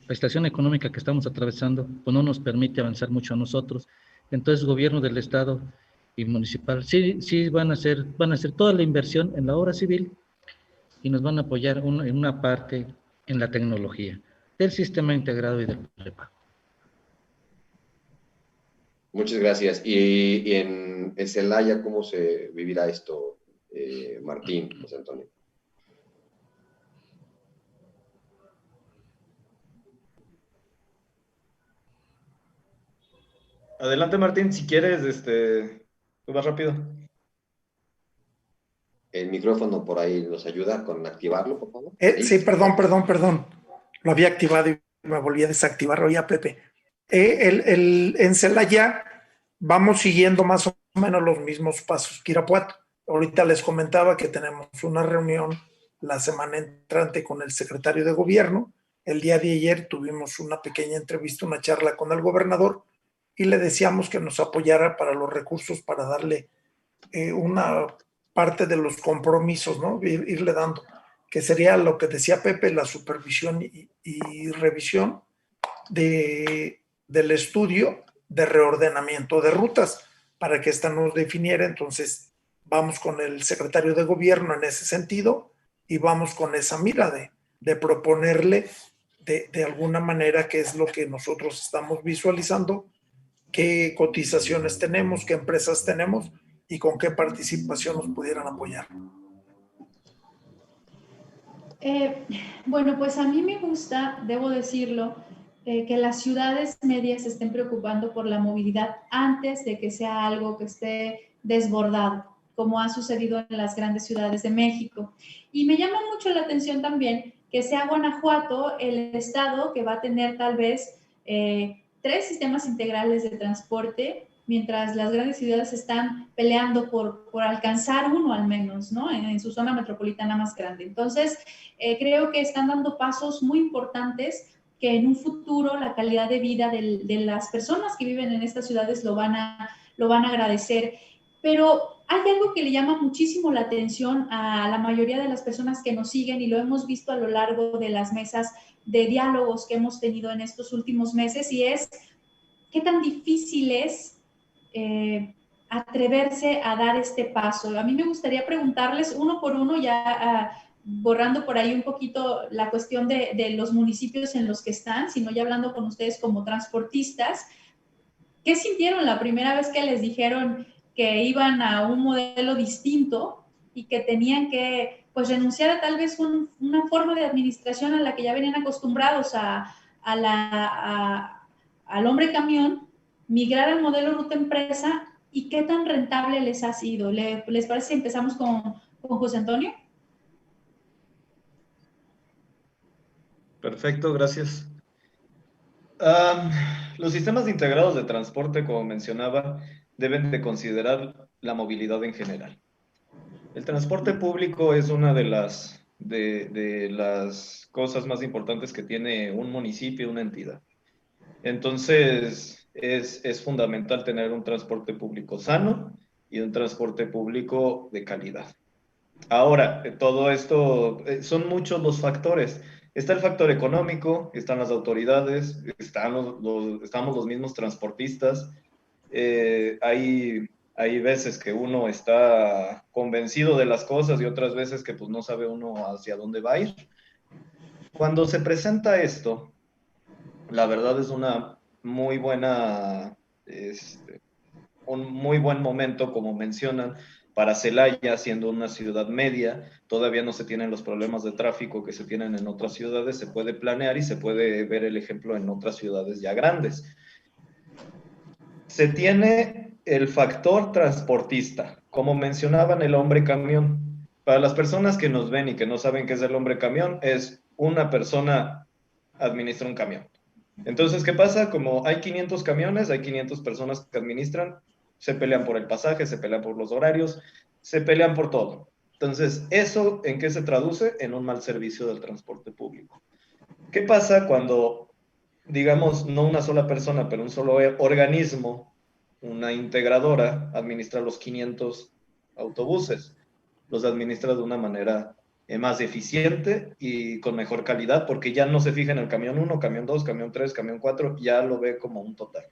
situación económica que estamos atravesando, pues no nos permite avanzar mucho a nosotros. Entonces, el gobierno del estado y municipal sí van a hacer toda la inversión en la obra civil y nos van a apoyar en una parte en la tecnología del sistema integrado y del prepago. Muchas gracias. ¿Y en Celaya cómo se vivirá esto, Martín, José Antonio? Adelante, Martín, si quieres, tú vas rápido. El micrófono por ahí nos ayuda con activarlo, por favor. Sí, perdón. Lo había activado y me volví a desactivar. Oye, Pepe. En Celaya vamos siguiendo más o menos los mismos pasos que Irapuato. Ahorita les comentaba que tenemos una reunión la semana entrante con el secretario de gobierno. El día de ayer tuvimos una pequeña entrevista, una charla con el gobernador y le decíamos que nos apoyara para los recursos para darle una parte de los compromisos, ¿no? Irle dando, que sería lo que decía Pepe, la supervisión y revisión del estudio de reordenamiento de rutas para que esta nos definiera. Entonces vamos con el secretario de gobierno en ese sentido y vamos con esa mira de proponerle de alguna manera qué es lo que nosotros estamos visualizando, qué cotizaciones tenemos, qué empresas tenemos y con qué participación nos pudieran apoyar. Bueno, pues a mí me gusta, debo decirlo, que las ciudades medias se estén preocupando por la movilidad antes de que sea algo que esté desbordado, como ha sucedido en las grandes ciudades de México. Y me llama mucho la atención también que sea Guanajuato el estado que va a tener tal vez 3 sistemas integrales de transporte, mientras las grandes ciudades están peleando por alcanzar uno al menos, ¿no? En su zona metropolitana más grande. Entonces, creo que están dando pasos muy importantes que en un futuro la calidad de vida de las personas que viven en estas ciudades lo van a agradecer. Pero hay algo que le llama muchísimo la atención a la mayoría de las personas que nos siguen y lo hemos visto a lo largo de las mesas de diálogos que hemos tenido en estos últimos meses y es qué tan difícil es atreverse a dar este paso. A mí me gustaría preguntarles uno por uno, ya borrando por ahí un poquito la cuestión de los municipios en los que están, sino ya hablando con ustedes como transportistas, ¿qué sintieron la primera vez que les dijeron que iban a un modelo distinto y que tenían que pues renunciar a tal vez una forma de administración a la que ya venían acostumbrados al hombre camión, migrar al modelo ruta empresa y qué tan rentable les ha sido. ¿Les parece si empezamos con José Antonio? Perfecto, gracias. Los sistemas integrados de transporte, como mencionaba, deben de considerar la movilidad en general. El transporte público es una de las cosas más importantes que tiene un municipio, una entidad. Entonces, es fundamental tener un transporte público sano y un transporte público de calidad. Ahora, todo esto, son muchos los factores. Está el factor económico, están las autoridades, estamos los mismos transportistas. Hay veces que uno está convencido de las cosas y otras veces que pues no sabe uno hacia dónde va a ir. Cuando se presenta esto, la verdad es una muy buena, un muy buen momento, como mencionan, para Celaya, siendo una ciudad media. Todavía no se tienen los problemas de tráfico que se tienen en otras ciudades, se puede planear y se puede ver el ejemplo en otras ciudades ya grandes. Se tiene el factor transportista, como mencionaban, el hombre camión. Para las personas que nos ven y que no saben qué es el hombre camión, es una persona administra un camión. Entonces, ¿qué pasa? Como hay 500 camiones, hay 500 personas que administran, se pelean por el pasaje, se pelean por los horarios, se pelean por todo. Entonces, ¿eso en qué se traduce? En un mal servicio del transporte público. ¿Qué pasa cuando, digamos, no una sola persona, pero un solo organismo, una integradora, administra los 500 autobuses? Los administra de una manera más eficiente y con mejor calidad, porque ya no se fija en el camión 1, camión 2, camión 3, camión 4, ya lo ve como un total.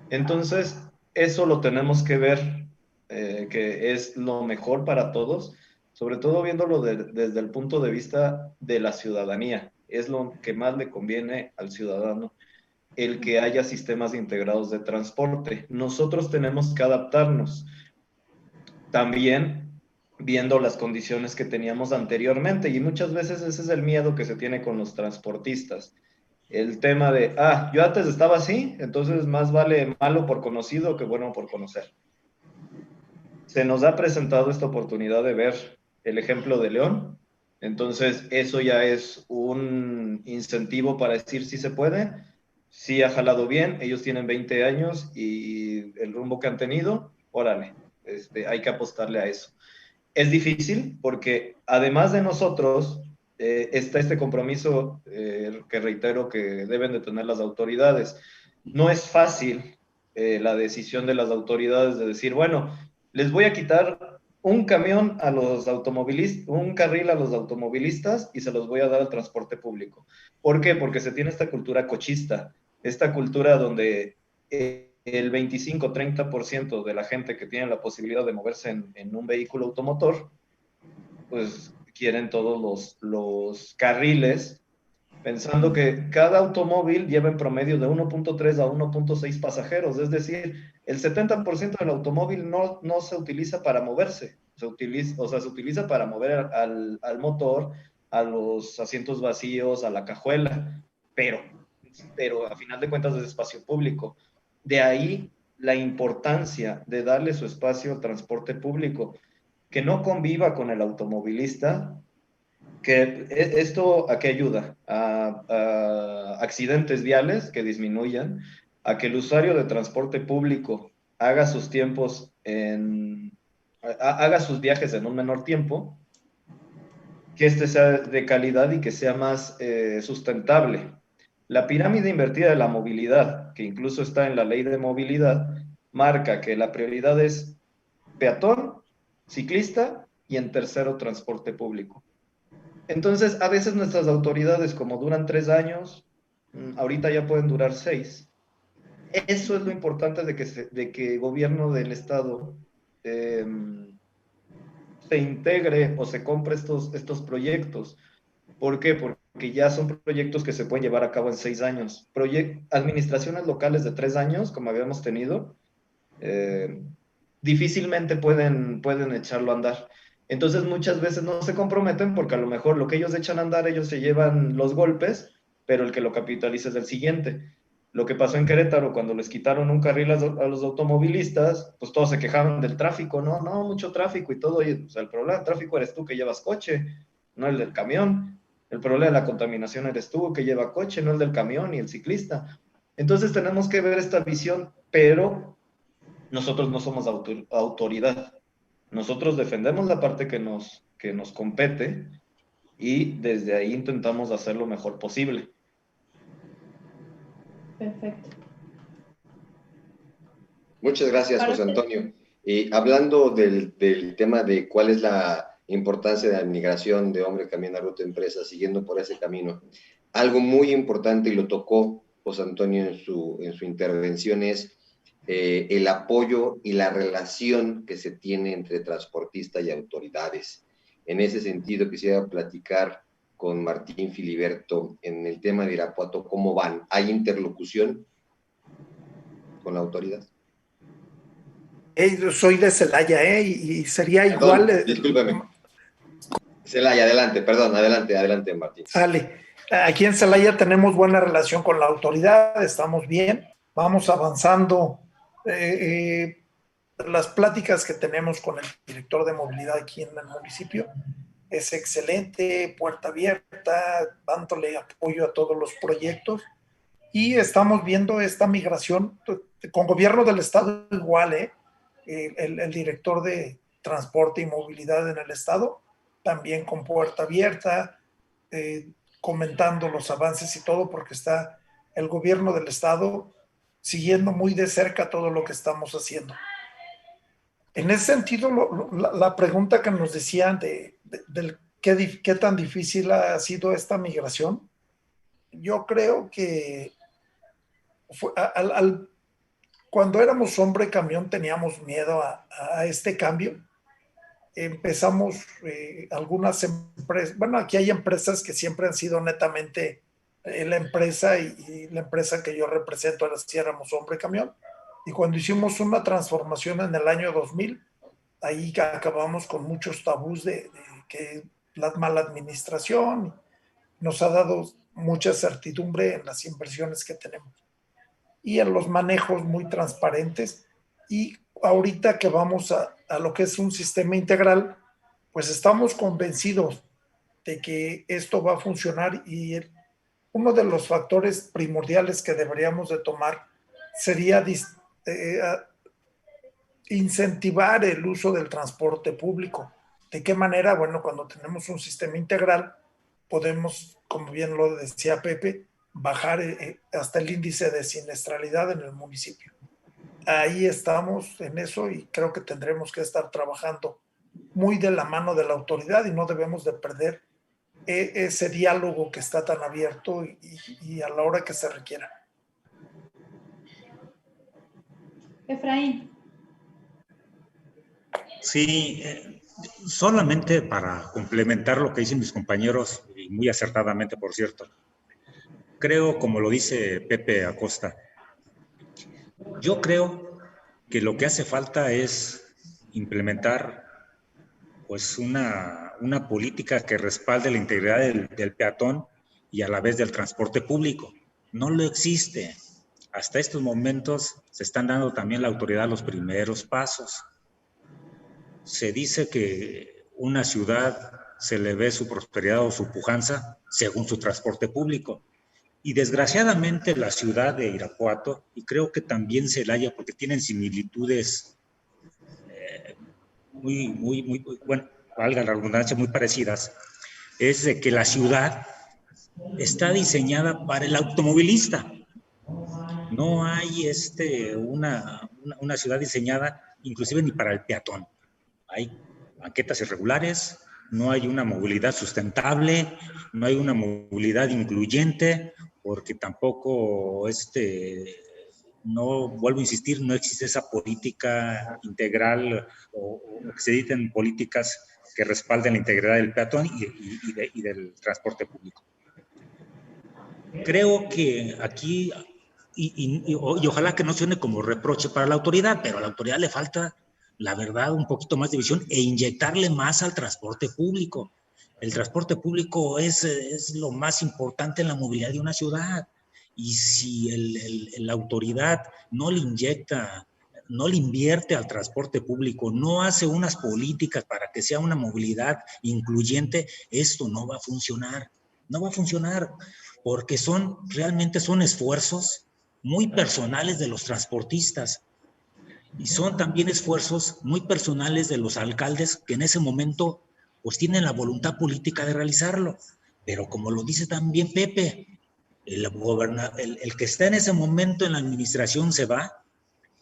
Entonces, eso lo tenemos que ver, que es lo mejor para todos, sobre todo viéndolo desde el punto de vista de la ciudadanía. Es lo que más le conviene al ciudadano, el que haya sistemas integrados de transporte. Nosotros tenemos que adaptarnos. También viendo las condiciones que teníamos anteriormente, y muchas veces ese es el miedo que se tiene con los transportistas. El tema de, yo antes estaba así, entonces más vale malo por conocido que bueno por conocer. Se nos ha presentado esta oportunidad de ver el ejemplo de León, entonces eso ya es un incentivo para decir si se puede, sí ha jalado bien, ellos tienen 20 años y el rumbo que han tenido, órale, hay que apostarle a eso. Es difícil porque además de nosotros está este compromiso que reitero que deben de tener las autoridades. No es fácil la decisión de las autoridades de decir, bueno, les voy a quitar un camión a los automovilistas, un carril a los automovilistas y se los voy a dar al transporte público. ¿Por qué? Porque se tiene esta cultura cochista, esta cultura donde el 25-30% de la gente que tiene la posibilidad de moverse en un vehículo automotor, pues quieren todos los carriles, pensando que cada automóvil lleva en promedio de 1.3 a 1.6 pasajeros, es decir, el 70% del automóvil no se utiliza para moverse, se utiliza para mover al motor, a los asientos vacíos, a la cajuela, pero a final de cuentas es espacio público. De ahí la importancia de darle su espacio al transporte público, que no conviva con el automovilista, que esto a qué ayuda, a accidentes viales que disminuyan, a que el usuario de transporte público haga sus tiempos haga sus viajes en un menor tiempo, que sea de calidad y que sea más sustentable. La pirámide invertida de la movilidad, que incluso está en la ley de movilidad, marca que la prioridad es peatón, ciclista y en tercero transporte público. Entonces, a veces nuestras autoridades, como duran 3 años, ahorita ya pueden durar 6. Eso es lo importante de que el gobierno del estado se integre o se compre estos proyectos. ¿Por qué? Porque ya son proyectos que se pueden llevar a cabo en 6 años. Administraciones locales de 3 años, como habíamos tenido, difícilmente pueden echarlo a andar. Entonces muchas veces no se comprometen porque a lo mejor lo que ellos echan a andar, ellos se llevan los golpes, pero el que lo capitaliza es el siguiente. Lo que pasó en Querétaro cuando les quitaron un carril a los automovilistas, pues todos se quejaban del tráfico, no, mucho tráfico y todo. Y, o sea, el problema del tráfico eres tú que llevas coche, no el del camión. El problema de la contaminación eres tú que lleva coche, no el del camión y el ciclista. Entonces tenemos que ver esta visión, pero nosotros no somos autoridad. Nosotros defendemos la parte que nos compete y desde ahí intentamos hacer lo mejor posible. Perfecto. Muchas gracias, José Antonio. Y hablando del tema de cuál es la importancia de la migración de hombre camión a ruta empresa, siguiendo por ese camino, algo muy importante, y lo tocó José Antonio en su intervención, es el apoyo y la relación que se tiene entre transportista y autoridades. En ese sentido, quisiera platicar con Martín Filiberto en el tema de Irapuato, ¿cómo van? ¿Hay interlocución con la autoridad? Soy de Celaya, y sería igual. Discúlpeme. Celaya, adelante, Martín. Sale. Aquí en Celaya tenemos buena relación con la autoridad, estamos bien, vamos avanzando. Las pláticas que tenemos con el director de movilidad aquí en el municipio es excelente, puerta abierta, dándole apoyo a todos los proyectos, y estamos viendo esta migración con gobierno del estado igual, el director de transporte y movilidad en el estado también con puerta abierta, comentando los avances y todo, porque está el gobierno del estado siguiendo muy de cerca todo lo que estamos haciendo. En ese sentido, la pregunta que nos decían del qué tan difícil ha sido esta migración, yo creo que cuando éramos hombre camión teníamos miedo a este cambio. Empezamos algunas empresas, bueno, aquí hay empresas que siempre han sido netamente la empresa, y la empresa que yo represento era si éramos hombre camión, y cuando hicimos una transformación en el año 2000, ahí acabamos con muchos tabús de que la mala administración nos ha dado mucha certidumbre en las inversiones que tenemos y en los manejos muy transparentes. Y ahorita que vamos a lo que es un sistema integral, pues estamos convencidos de que esto va a funcionar, y uno de los factores primordiales que deberíamos de tomar sería incentivar el uso del transporte público. ¿De qué manera? Bueno, cuando tenemos un sistema integral, podemos, como bien lo decía Pepe, bajar hasta el índice de siniestralidad en el municipio. Ahí estamos en eso, y creo que tendremos que estar trabajando muy de la mano de la autoridad, y no debemos de perder ese diálogo que está tan abierto y a la hora que se requiera. Efraín. Sí, solamente para complementar lo que dicen mis compañeros, y muy acertadamente, por cierto. Creo, como lo dice Pepe Acosta, yo creo que lo que hace falta es implementar pues una política que respalde la integridad del peatón y a la vez del transporte público. No lo existe. Hasta estos momentos se están dando también la autoridad los primeros pasos. Se dice que una ciudad se le ve su prosperidad o su pujanza según su transporte público. Y desgraciadamente la ciudad de Irapuato, y creo que también Celaya, porque tienen similitudes muy, bueno, valga la redundancia, muy parecidas, es de que la ciudad está diseñada para el automovilista. No hay una ciudad diseñada inclusive ni para el peatón. Hay banquetas irregulares, no hay una movilidad sustentable, no hay una movilidad incluyente, porque tampoco no, vuelvo a insistir, no existe esa política integral o que se editen políticas que respalden la integridad del peatón y del transporte público. Creo que aquí, y ojalá que no suene como reproche para la autoridad, pero a la autoridad le falta, la verdad, un poquito más de visión e inyectarle más al transporte público. El transporte público es lo más importante en la movilidad de una ciudad. y si la autoridad no le inyecta, no le invierte al transporte público, no hace unas políticas para que sea una movilidad incluyente, esto no va a funcionar. No va a funcionar porque realmente son esfuerzos muy personales de los transportistas y son también esfuerzos muy personales de los alcaldes que en ese momento pues tienen la voluntad política de realizarlo. Pero como lo dice también Pepe, el que está en ese momento en la administración se va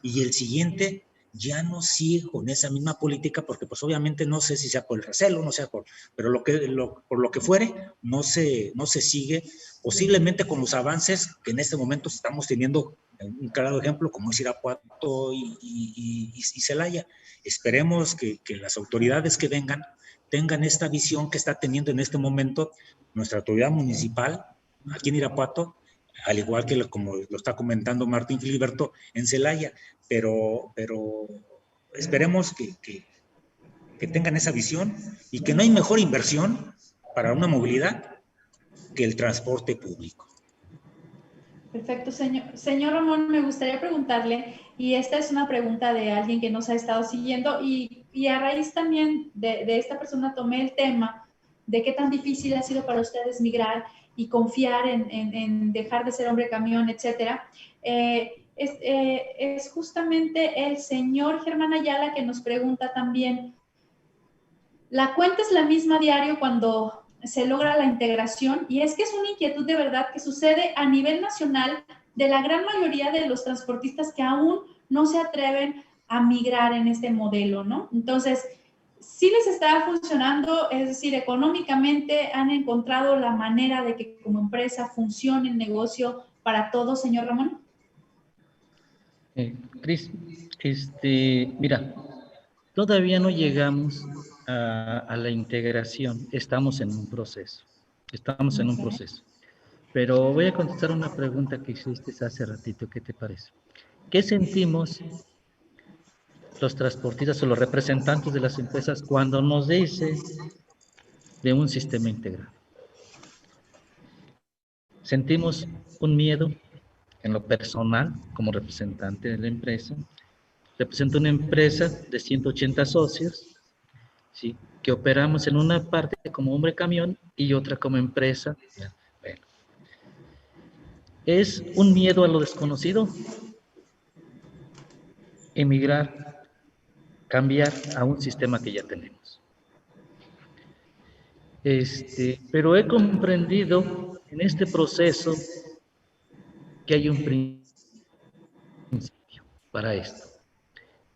y el siguiente ya no sigue con esa misma política porque pues obviamente no sé si sea por el recelo, no sea pero por lo que fuere, no se sigue, posiblemente con los avances que en este momento estamos teniendo, un claro ejemplo como es Irapuato y Celaya. Esperemos que las autoridades que vengan tengan esta visión que está teniendo en este momento nuestra autoridad municipal aquí en Irapuato, al igual que como lo está comentando Martín Filiberto en Celaya, pero esperemos que tengan esa visión y que no hay mejor inversión para una movilidad que el transporte público. Perfecto, señor. Señor Ramón, me gustaría preguntarle, y esta es una pregunta de alguien que nos ha estado siguiendo, y a raíz también de esta persona tomé el tema de qué tan difícil ha sido para ustedes migrar y confiar en dejar de ser hombre camión, etcétera. Es justamente el señor Germán Ayala que nos pregunta también, ¿la cuenta es la misma diario cuando se logra la integración? Y es que es una inquietud de verdad que sucede a nivel nacional de la gran mayoría de los transportistas que aún no se atreven a migrar en este modelo, ¿no? Entonces, sí les está funcionando, es decir, económicamente han encontrado la manera de que como empresa funcione el negocio para todos, señor Ramón. Cris, mira, todavía no llegamos a la integración, estamos en un proceso, Pero voy a contestar una pregunta que hiciste hace ratito, ¿qué te parece? ¿Qué sentimos los transportistas o los representantes de las empresas cuando nos dice de un sistema integrado? Sentimos un miedo en lo personal como representante de la empresa. Represento una empresa de 180 socios, ¿sí?, que operamos en una parte como hombre camión y otra como empresa. Bueno, es un miedo a lo desconocido, emigrar, cambiar a un sistema que ya tenemos. Pero he comprendido en este proceso que hay un principio para esto.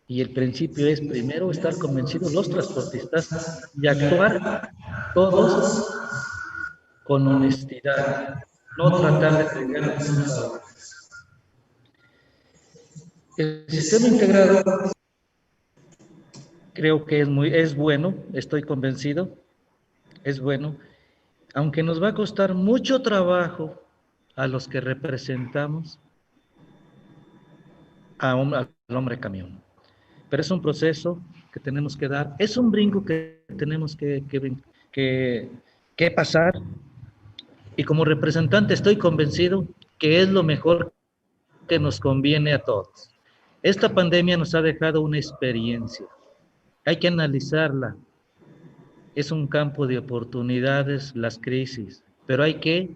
Y el principio es primero estar convencidos los transportistas y actuar todos con honestidad, no tratar de fregar unos a otros. El sistema integrado creo que es bueno, estoy convencido, es bueno, aunque nos va a costar mucho trabajo a los que representamos al hombre camión. Pero es un proceso que tenemos que dar, es un brinco que tenemos que pasar, y como representante estoy convencido que es lo mejor que nos conviene a todos. Esta pandemia nos ha dejado una experiencia, hay que analizarla, es un campo de oportunidades las crisis, pero hay que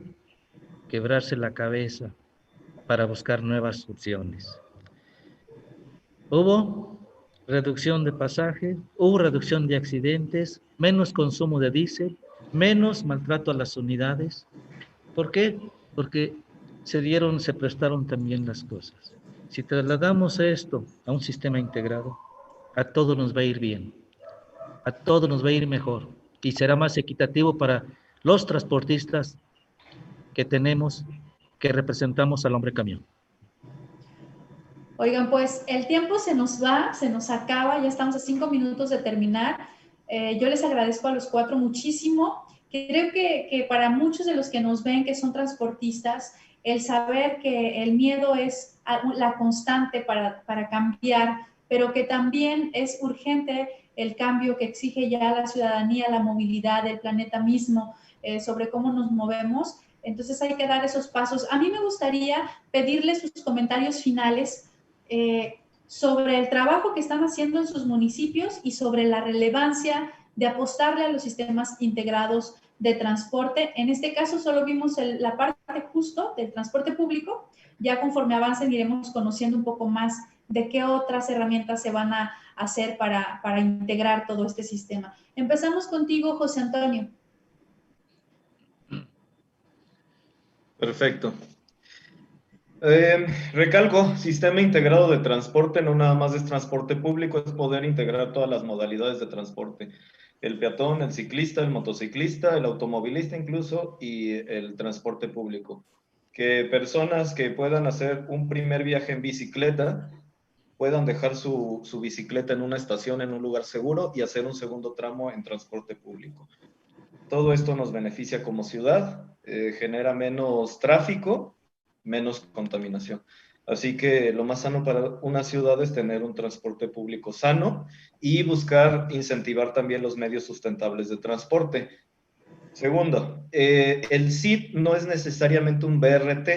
quebrarse la cabeza para buscar nuevas opciones. Hubo reducción de pasaje, hubo reducción de accidentes, menos consumo de diésel, menos maltrato a las unidades. ¿Por qué? Porque se prestaron también las cosas. Si trasladamos esto a un sistema integrado, a todos nos va a ir bien, a todos nos va a ir mejor y será más equitativo para los transportistas que tenemos, que representamos al hombre camión. Oigan, pues el tiempo se nos va, se nos acaba, ya estamos a 5 minutos de terminar. Yo les agradezco a los 4 muchísimo. Creo que para muchos de los que nos ven, que son transportistas, el saber que el miedo es la constante para cambiar, pero que también es urgente el cambio que exige ya la ciudadanía, la movilidad, el planeta mismo, sobre cómo nos movemos, Entonces hay que dar esos pasos. A mí me gustaría pedirles sus comentarios finales sobre el trabajo que están haciendo en sus municipios y sobre la relevancia de apostarle a los sistemas integrados de transporte. En este caso solo vimos la parte justo del transporte público. Ya conforme avancen iremos conociendo un poco más de qué otras herramientas se van a hacer para integrar todo este sistema. Empezamos contigo, José Antonio. Perfecto. Recalco, sistema integrado de transporte no nada más es transporte público, es poder integrar todas las modalidades de transporte. El peatón, el ciclista, el motociclista, el automovilista incluso, y el transporte público. Que personas que puedan hacer un primer viaje en bicicleta puedan dejar su bicicleta en una estación, en un lugar seguro, y hacer un segundo tramo en transporte público. Todo esto nos beneficia como ciudad, genera menos tráfico, menos contaminación. Así que lo más sano para una ciudad es tener un transporte público sano y buscar incentivar también los medios sustentables de transporte. Segundo, el SIT no es necesariamente un BRT.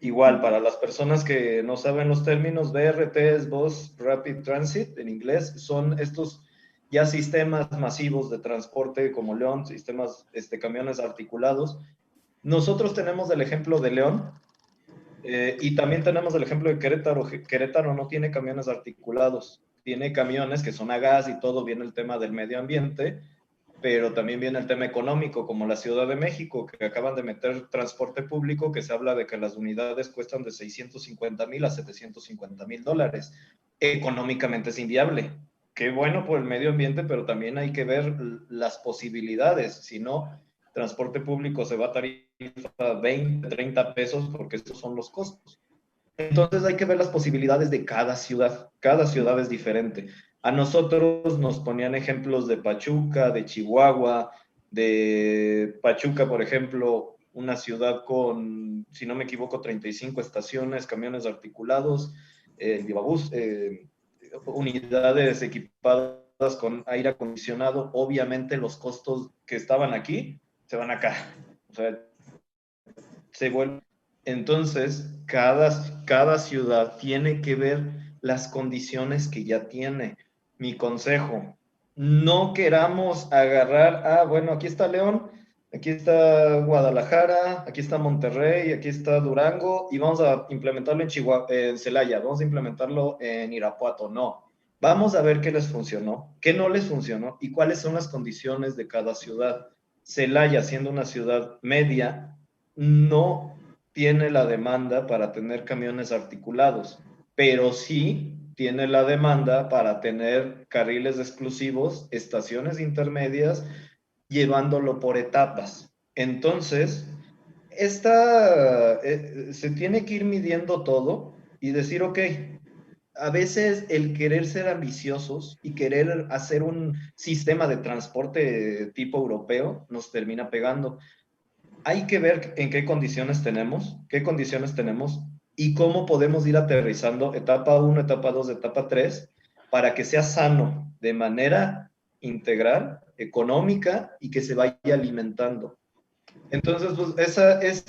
Igual, para las personas que no saben los términos, BRT es Bus Rapid Transit en inglés, son estos ya sistemas masivos de transporte como León, sistemas, camiones articulados. Nosotros tenemos el ejemplo de León y también tenemos el ejemplo de Querétaro. Querétaro no tiene camiones articulados, tiene camiones que son a gas y todo, viene el tema del medio ambiente, pero también viene el tema económico, como la Ciudad de México, que acaban de meter transporte público, que se habla de que las unidades cuestan de 650,000 a 750,000 dólares. Económicamente es inviable. Qué bueno por el medio ambiente, pero también hay que ver las posibilidades. Si no, transporte público se va a tarifa 20, 30 pesos, porque esos son los costos. Entonces hay que ver las posibilidades de cada ciudad. Cada ciudad es diferente. A nosotros nos ponían ejemplos de Pachuca, de Chihuahua, de Pachuca, por ejemplo, una ciudad con, si no me equivoco, 35 estaciones, camiones articulados, Vivabús, unidades equipadas con aire acondicionado. Obviamente los costos que estaban aquí se van acá. O sea, se vuelven. Entonces, cada ciudad tiene que ver las condiciones que ya tiene. Mi consejo, no queramos agarrar, bueno, aquí está León, aquí está Guadalajara, aquí está Monterrey, aquí está Durango, y vamos a implementarlo en Chihuahua, en Celaya, vamos a implementarlo en Irapuato. No, vamos a ver qué les funcionó, qué no les funcionó y cuáles son las condiciones de cada ciudad. Celaya, siendo una ciudad media, no tiene la demanda para tener camiones articulados, pero sí tiene la demanda para tener carriles exclusivos, estaciones intermedias, llevándolo por etapas. Entonces, se tiene que ir midiendo todo y decir, ok, a veces el querer ser ambiciosos y querer hacer un sistema de transporte tipo europeo nos termina pegando. Hay que ver en qué condiciones tenemos y cómo podemos ir aterrizando etapa 1, etapa 2, etapa 3, para que sea sano de manera integral, económica y que se vaya alimentando. Entonces, pues esa es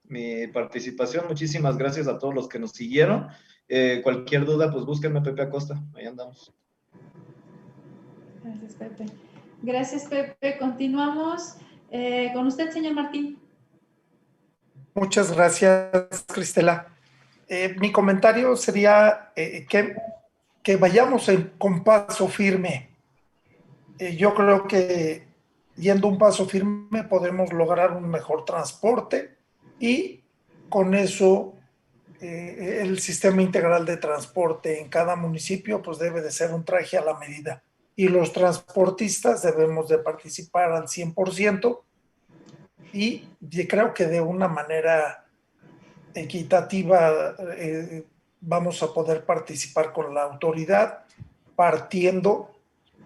mi participación. Muchísimas gracias a todos los que nos siguieron. Cualquier duda, pues búsquenme Pepe Acosta. Ahí andamos. Gracias, Pepe. Gracias, Pepe. Continuamos. Con usted, señor Martín. Muchas gracias, Cristela. Mi comentario sería que vayamos con paso firme. Yo creo que yendo un paso firme podemos lograr un mejor transporte y con eso el sistema integral de transporte en cada municipio pues debe de ser un traje a la medida. Y los transportistas debemos de participar al 100% y creo que de una manera equitativa vamos a poder participar con la autoridad, partiendo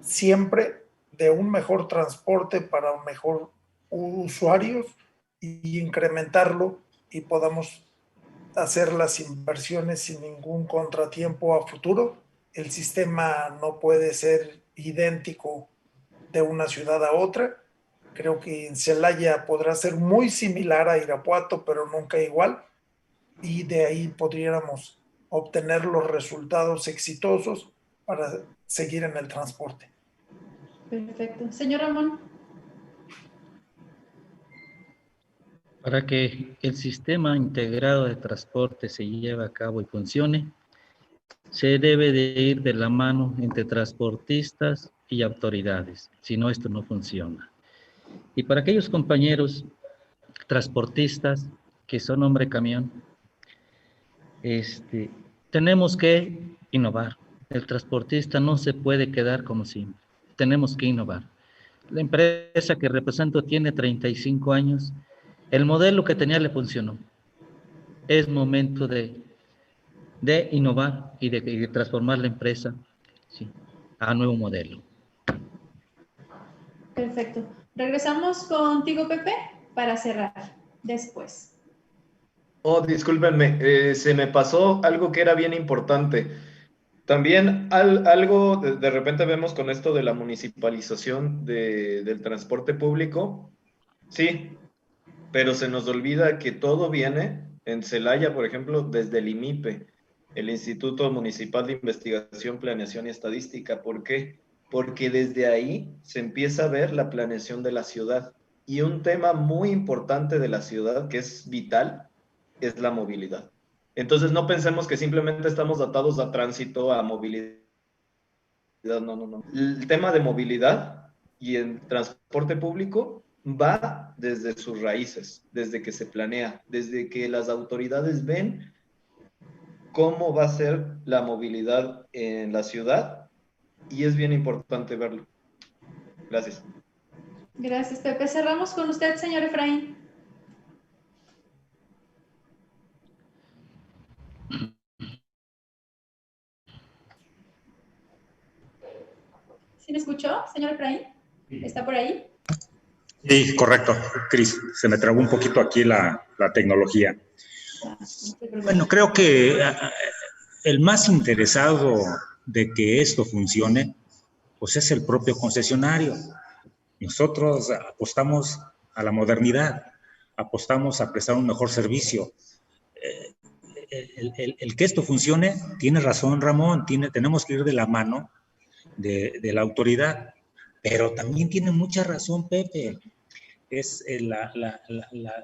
siempre de un mejor transporte para un mejor usuarios y incrementarlo y podamos hacer las inversiones sin ningún contratiempo a futuro. El sistema no puede ser idéntico de una ciudad a otra. Creo que en Celaya podrá ser muy similar a Irapuato, pero nunca igual. Y de ahí podríamos obtener los resultados exitosos para seguir en el transporte. Perfecto. Señor Ramón. Para que el sistema integrado de transporte se lleve a cabo y funcione, se debe de ir de la mano entre transportistas y autoridades. Si no, esto no funciona. Y para aquellos compañeros transportistas que son hombre camión, tenemos que innovar. El transportista no se puede quedar como siempre. Tenemos que innovar. La empresa que represento tiene 35 años. El modelo que tenía le funcionó. Es momento de innovar y de transformar la empresa, sí, a nuevo modelo. Perfecto. Regresamos contigo, Pepe, para cerrar después. Oh, discúlpenme, se me pasó algo que era bien importante. También algo de repente vemos con esto de la municipalización del transporte público. Sí, pero se nos olvida que todo viene en Celaya, por ejemplo, desde el IMIPE, el Instituto Municipal de Investigación, Planeación y Estadística. ¿Por qué? Porque desde ahí se empieza a ver la planeación de la ciudad. Y un tema muy importante de la ciudad, que es vital, es la movilidad. Entonces no pensemos que simplemente estamos atados a tránsito, a movilidad. No. El tema de movilidad y el transporte público va desde sus raíces, desde que se planea, desde que las autoridades ven cómo va a ser la movilidad en la ciudad, y es bien importante verlo. Gracias. Gracias, Pepe. Cerramos con usted, señor Efraín. ¿Sí me escuchó, señor Efraín? ¿Está por ahí? Sí, correcto, Cris. Se me trabó un poquito aquí la tecnología. Bueno, creo que el más interesado de que esto funcione, pues es el propio concesionario. Nosotros apostamos a la modernidad, apostamos a prestar un mejor servicio. El que esto funcione, tiene razón Ramón, tenemos que ir de la mano de la autoridad, pero también tiene mucha razón Pepe.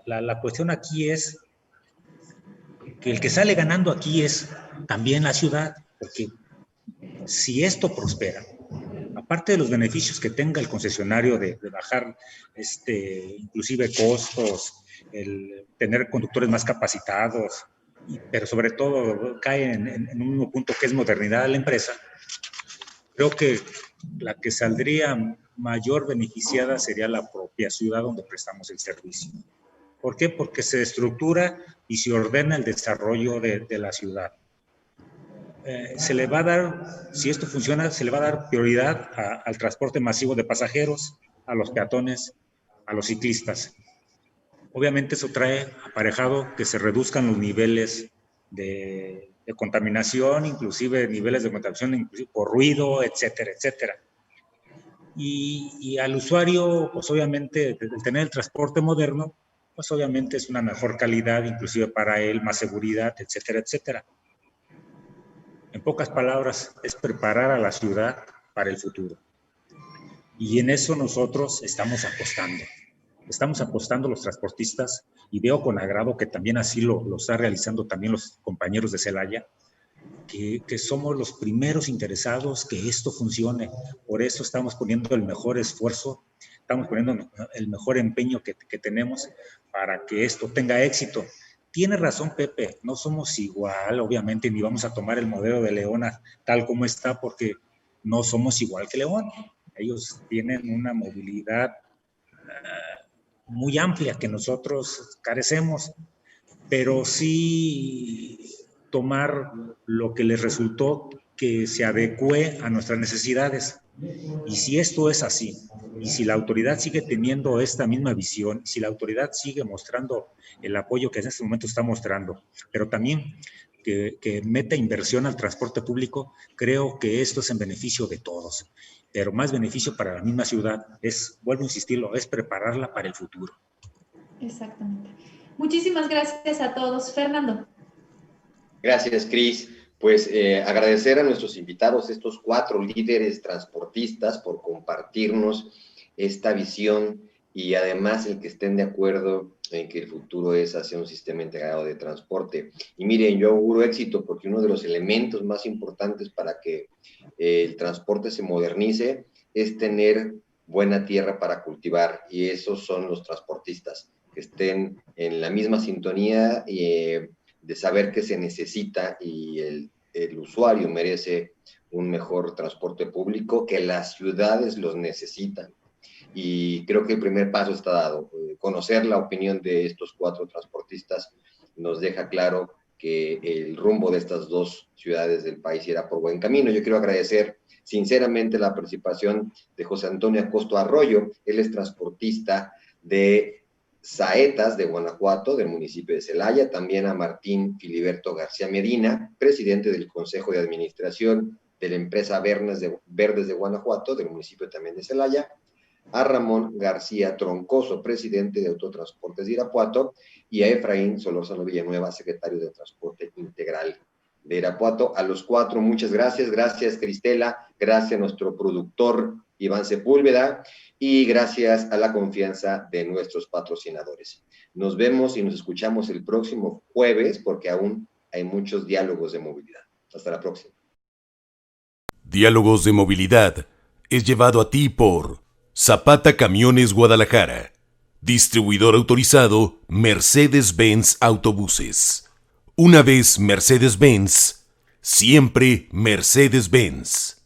La cuestión aquí es que el que sale ganando aquí es también la ciudad, porque si esto prospera, aparte de los beneficios que tenga el concesionario de bajar inclusive costos, el tener conductores más capacitados, pero sobre todo cae en un mismo punto que es modernidad de la empresa, creo que la que saldría mayor beneficiada sería la propia ciudad donde prestamos el servicio. ¿Por qué? Porque se estructura y se ordena el desarrollo de la ciudad. Se le va a dar, si esto funciona, se le va a dar prioridad al transporte masivo de pasajeros, a los peatones, a los ciclistas. Obviamente eso trae aparejado que se reduzcan los niveles de contaminación, inclusive niveles de contaminación inclusive por ruido, etcétera, etcétera. Y al usuario, pues obviamente, el tener el transporte moderno, pues obviamente es una mejor calidad, inclusive para él, más seguridad, etcétera, etcétera. En pocas palabras, es preparar a la ciudad para el futuro. Y en eso nosotros estamos apostando. Estamos apostando los transportistas, y veo con agrado que también así lo están realizando también los compañeros de Celaya, que somos los primeros interesados que esto funcione. Por eso estamos poniendo el mejor esfuerzo, estamos poniendo el mejor empeño que tenemos para que esto tenga éxito. Tiene razón Pepe, no somos igual, obviamente, ni vamos a tomar el modelo de León tal como está, porque no somos igual que León. Ellos tienen una movilidad muy amplia que nosotros carecemos, pero sí tomar lo que les resultó que se adecue a nuestras necesidades. Y si esto es así, y si la autoridad sigue teniendo esta misma visión, si la autoridad sigue mostrando el apoyo que en este momento está mostrando, pero también que meta inversión al transporte público, creo que esto es en beneficio de todos. pero más beneficio para la misma ciudad. Vuelvo a insistirlo, es prepararla para el futuro. Exactamente. Muchísimas gracias a todos. Fernando. Gracias, Cris. Pues agradecer a nuestros invitados, estos 4 líderes transportistas, por compartirnos esta visión y además el que estén de acuerdo en que el futuro es hacia un sistema integrado de transporte. Y miren, yo auguro éxito porque uno de los elementos más importantes para que el transporte se modernice es tener buena tierra para cultivar, y esos son los transportistas, que estén en la misma sintonía de saber que se necesita y el usuario merece un mejor transporte público, que las ciudades los necesitan. Y creo que el primer paso está dado. Conocer la opinión de estos 4 transportistas nos deja claro que el rumbo de estas 2 ciudades del país irá por buen camino. Yo quiero agradecer sinceramente la participación de José Antonio Acosto Arroyo. Él es transportista de Saetas de Guanajuato, del municipio de Celaya. También a Martín Filiberto García Medina, presidente del Consejo de Administración de la empresa Verdes de Guanajuato, del municipio también de Celaya. A Ramón García Troncoso, presidente de Autotransportes de Irapuato, y a Efraín Solórzano Villanueva, secretario de Transporte Integral de Irapuato. A los 4, muchas gracias. Gracias, Cristela. Gracias a nuestro productor, Iván Sepúlveda. Y gracias a la confianza de nuestros patrocinadores. Nos vemos y nos escuchamos el próximo jueves, porque aún hay muchos diálogos de movilidad. Hasta la próxima. Diálogos de Movilidad es llevado a ti por Zapata Camiones Guadalajara, distribuidor autorizado Mercedes-Benz Autobuses. Una vez Mercedes-Benz, siempre Mercedes-Benz.